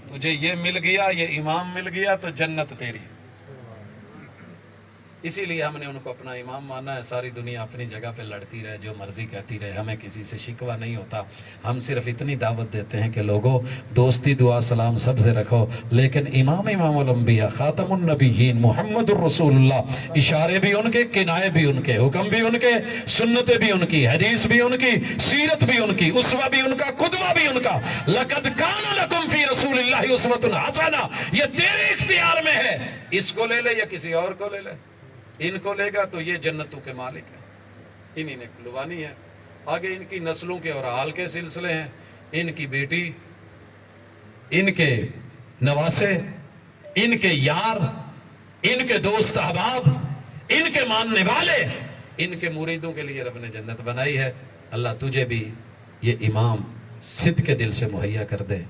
تجھے یہ مل گیا, یہ امام مل گیا تو جنت تیری. اسی لیے ہم نے ان کو اپنا امام مانا ہے. ساری دنیا اپنی جگہ پہ لڑتی رہے, جو مرضی کہتی رہے, ہمیں کسی سے شکوہ نہیں ہوتا. ہم صرف اتنی دعوت دیتے ہیں کہ لوگوں دوستی دعا سلام سب سے رکھو, لیکن امام الانبیاء خاتم النبیین محمد الرسول اللہ, اشارے بھی ان کے, کنائے بھی ان کے, حکم بھی ان کے, سنتیں بھی ان کی, حدیث بھی ان کی, سیرت بھی ان کی, اسوہ بھی ان کا, قدوہ بھی ان کا. لقد کان لکم فی رسول اللہ اسوۃ حسنہ. یہ تیرے اختیار میں ہے, اس کو لے لے یا کسی اور کو لے لے. ان کو لے گا تو یہ جنتوں کے مالک ہیں, انہی نے کھلوانی ہے. آگے ان کی نسلوں کے اور حال کے سلسلے ہیں, ان کی بیٹی, ان کے نواسے, ان کے یار, ان کے دوست احباب, ان کے ماننے والے, ان کے مریدوں کے لیے رب نے جنت بنائی ہے. اللہ تجھے بھی یہ امام صدق کے دل سے مہیا کر دے.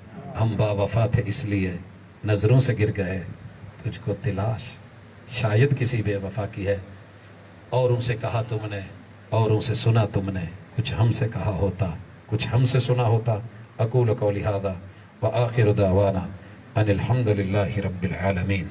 ہم با وفا تھے اس لیے نظروں سے گر گئے, تجھ کو تلاش شاید کسی بے وفا کی ہے. اوروں سے کہا تم نے, اوروں سے سنا تم نے, کچھ ہم سے کہا ہوتا, کچھ ہم سے سنا ہوتا. اقول قولی ھذا وآخر دعوانا ان الحمد للہ رب العالمین.